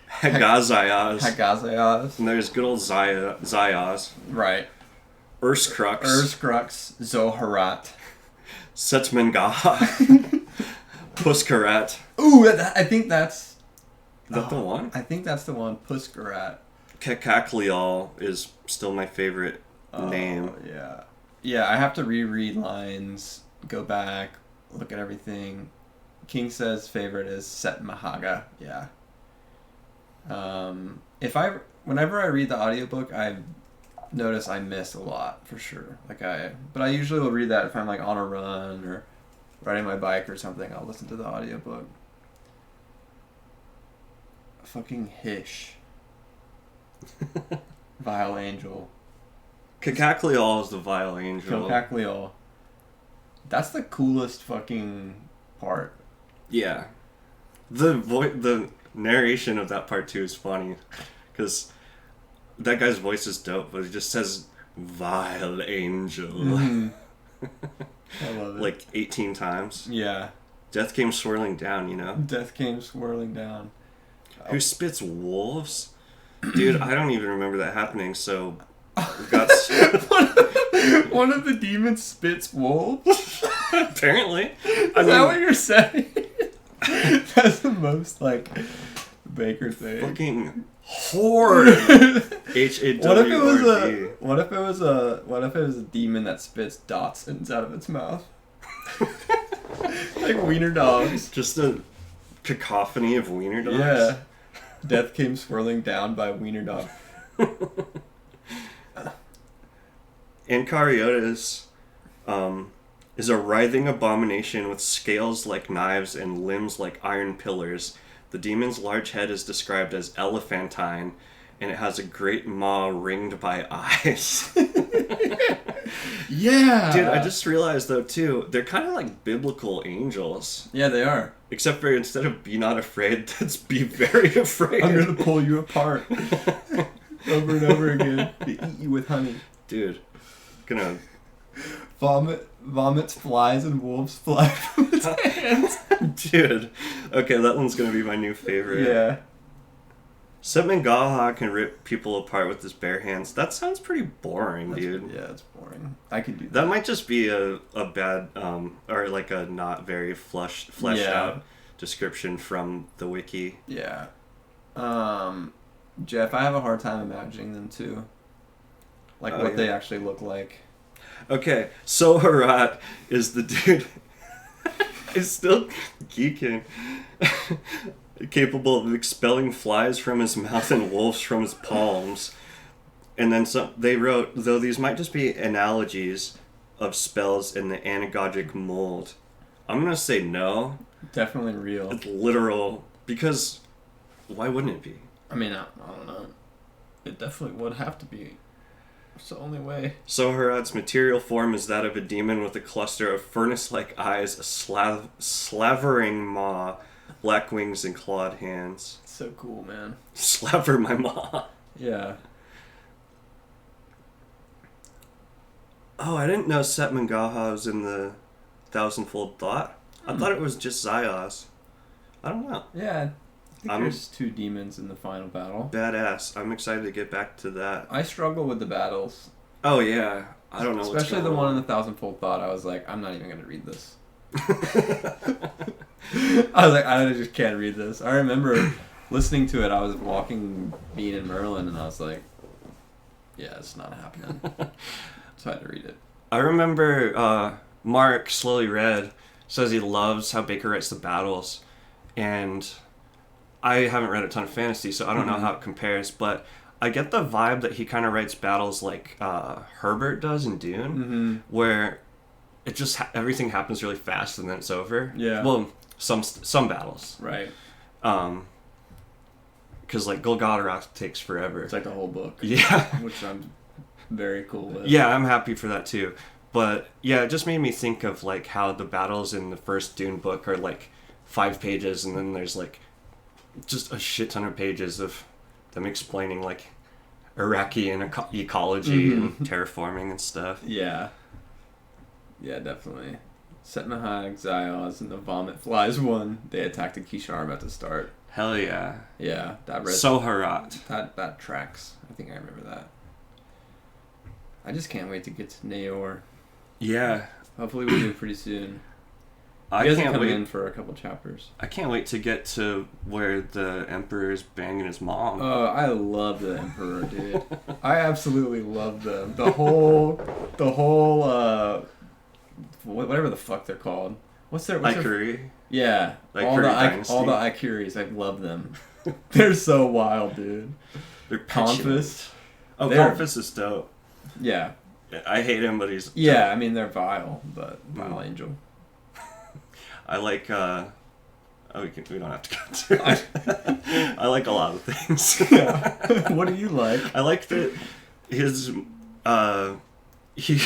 Speaker 1: Hagazias.
Speaker 2: And there's good old Zayas.
Speaker 1: Right.
Speaker 2: Urscrux.
Speaker 1: Zoharat.
Speaker 2: Setmengah. Puskarat.
Speaker 1: Ooh, I think that's...
Speaker 2: Is that the one?
Speaker 1: I think that's the one. Puskarat.
Speaker 2: Cacacliol is still my favorite name.
Speaker 1: Yeah. Yeah, I have to reread lines, go back, look at everything. King says favorite is Set Mahaga. Yeah. Whenever I read the audiobook, I notice I miss a lot for sure. But I usually will read that if I'm like on a run or riding my bike or something. I'll listen to the audiobook. Fucking Hish. Vile Angel.
Speaker 2: Cacacliol is the Vile Angel.
Speaker 1: Cacacliol. That's the coolest fucking part.
Speaker 2: Yeah. The narration of that part too is funny. Because that guy's voice is dope, but he just says, Vile Angel.
Speaker 1: Mm-hmm. I love it.
Speaker 2: Like 18 times.
Speaker 1: Yeah.
Speaker 2: Death came swirling down, you know?
Speaker 1: Death came swirling down.
Speaker 2: Who spits wolves? Dude, I don't even remember that happening, so... We've got...
Speaker 1: One of the demons spits wolves?
Speaker 2: Apparently.
Speaker 1: Is that what you're saying? That's the most, like, Bakker thing.
Speaker 2: Fucking horde. H-A-W-R-D.
Speaker 1: What if it was a demon that spits dots out of its mouth? Like wiener dogs.
Speaker 2: Just a cacophony of wiener dogs?
Speaker 1: Yeah. Death came swirling down by wiener dog.
Speaker 2: Ancariotis is a writhing abomination with scales like knives and limbs like iron pillars. The demon's large head is described as elephantine, and it has a great maw ringed by eyes.
Speaker 1: Yeah!
Speaker 2: Dude, I just realized, though, too, they're kind of like biblical angels.
Speaker 1: Yeah, they are.
Speaker 2: Except for instead of be not afraid, that's be very afraid.
Speaker 1: I'm gonna pull you apart. Over and over again. To eat you with honey.
Speaker 2: Dude, gonna...
Speaker 1: Vomits flies and wolves fly from its hands.
Speaker 2: Dude. Okay, that one's gonna be my new favorite.
Speaker 1: Yeah.
Speaker 2: Setmangaha can rip people apart with his bare hands. That sounds pretty boring, dude.
Speaker 1: Yeah, it's boring. I could do that.
Speaker 2: That might just be a bad, or like a not very fleshed out description from the wiki.
Speaker 1: Yeah. Jeff, I have a hard time imagining them too. Like what they actually look like.
Speaker 2: Okay, so Harat is the dude. I'm still geeking. Capable of expelling flies from his mouth and wolves from his palms. And then they wrote, though these might just be analogies of spells in the anagogic mold. I'm going to say no.
Speaker 1: Definitely real.
Speaker 2: It's literal. Because why wouldn't it be?
Speaker 1: I mean, I don't know. It definitely would have to be. It's the only way.
Speaker 2: So Harat's material form is that of a demon with a cluster of furnace-like eyes, a slavering maw, black wings, and clawed hands.
Speaker 1: So cool, man.
Speaker 2: Slaver my maw.
Speaker 1: Yeah.
Speaker 2: Oh, I didn't know Setmangaha was in the Thousandfold Thought. I thought it was just Zayas. I don't know.
Speaker 1: Yeah, I think there's 2 demons in the final battle.
Speaker 2: Badass. I'm excited to get back to that.
Speaker 1: I struggle with the battles.
Speaker 2: Oh, yeah. I don't know
Speaker 1: Especially the one in the Thousandfold Thought. I was like, I'm not even going to read this. I was like, I just can't read this. I remember listening to it. I was walking Bean and Merlin, and I was like, yeah, it's not happening. So I had to read it.
Speaker 2: I remember Mark, Slowly Read, says he loves how Bakker writes the battles. And I haven't read a ton of fantasy, so I don't know how it compares. But I get the vibe that he kind of writes battles like Herbert does in Dune, where it just everything happens really fast and then it's over.
Speaker 1: Yeah.
Speaker 2: Well, some battles.
Speaker 1: Right.
Speaker 2: Because like Golgotha takes forever.
Speaker 1: It's like the whole book.
Speaker 2: Yeah.
Speaker 1: Which I'm very cool with.
Speaker 2: Yeah, I'm happy for that too. But yeah, it just made me think of like how the battles in the first Dune book are like 5 pages, and then there's like just a shit ton of pages of them explaining like Iraqi and ecology and terraforming and stuff.
Speaker 1: Yeah. Yeah, definitely. Setmahag, Zayas, and the Vomit Flies one. They attacked the Kisharm at the start.
Speaker 2: Hell yeah.
Speaker 1: Yeah, that
Speaker 2: Soharat.
Speaker 1: That tracks. I think I remember that. I just can't wait to get to Naor.
Speaker 2: Yeah.
Speaker 1: Hopefully we do pretty soon.
Speaker 2: I
Speaker 1: He hasn't
Speaker 2: can't
Speaker 1: come
Speaker 2: wait.
Speaker 1: in for a couple chapters.
Speaker 2: I can't wait to get to where the Emperor is banging his mom.
Speaker 1: Oh, I love the Emperor, dude. I absolutely love them. The whole whatever the fuck they're called. What's their
Speaker 2: Ikari.
Speaker 1: Yeah.
Speaker 2: All the
Speaker 1: Ikuris, I love them. They're so wild, dude.
Speaker 2: They're
Speaker 1: Confus.
Speaker 2: Oh,
Speaker 1: They're-
Speaker 2: Confus is dope.
Speaker 1: Yeah.
Speaker 2: I hate him, but he's
Speaker 1: Yeah,
Speaker 2: dope.
Speaker 1: I mean they're vile, but vile angel.
Speaker 2: I like we don't have to go to it. I like a lot of things.
Speaker 1: Yeah. What do you like?
Speaker 2: I like that his he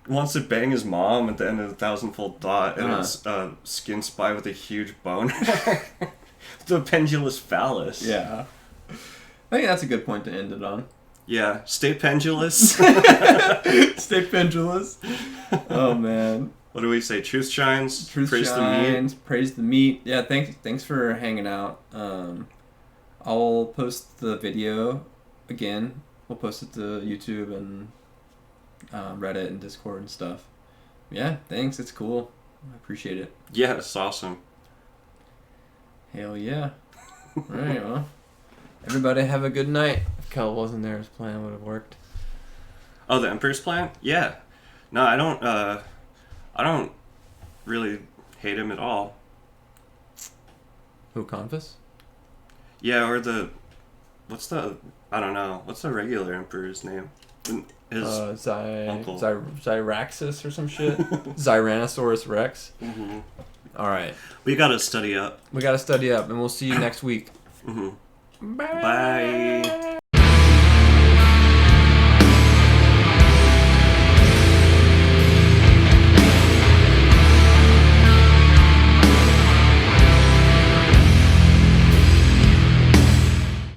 Speaker 2: wants to bang his mom at the end of the Thousandfold Thought, and it's Skin Spy with a huge boner. The pendulous phallus.
Speaker 1: Yeah. I think that's a good point to end it on.
Speaker 2: Yeah, stay pendulous.
Speaker 1: Stay pendulous. Oh man.
Speaker 2: What do we say? Truth shines.
Speaker 1: Truth
Speaker 2: praise
Speaker 1: shines.
Speaker 2: the meat.
Speaker 1: Praise the meat. Yeah, thanks for hanging out. I'll post the video again. We'll post it to YouTube and Reddit and Discord and stuff. Yeah, thanks. It's cool. I appreciate it.
Speaker 2: Yeah, it's awesome.
Speaker 1: Hell yeah. All right, well. Everybody have a good night. If Kel wasn't there, his plan would have worked.
Speaker 2: Oh, the Emperor's plan? Yeah. No, I don't really hate him at all.
Speaker 1: Who, Confus?
Speaker 2: Yeah, or what's the regular Emperor's name? His uncle.
Speaker 1: Zyraxis or some shit? Tyrannosaurus Rex?
Speaker 2: Mm-hmm.
Speaker 1: Alright.
Speaker 2: We gotta study up.
Speaker 1: We gotta study up, and we'll see you next week.
Speaker 2: Mm-hmm.
Speaker 1: Bye.
Speaker 2: Bye.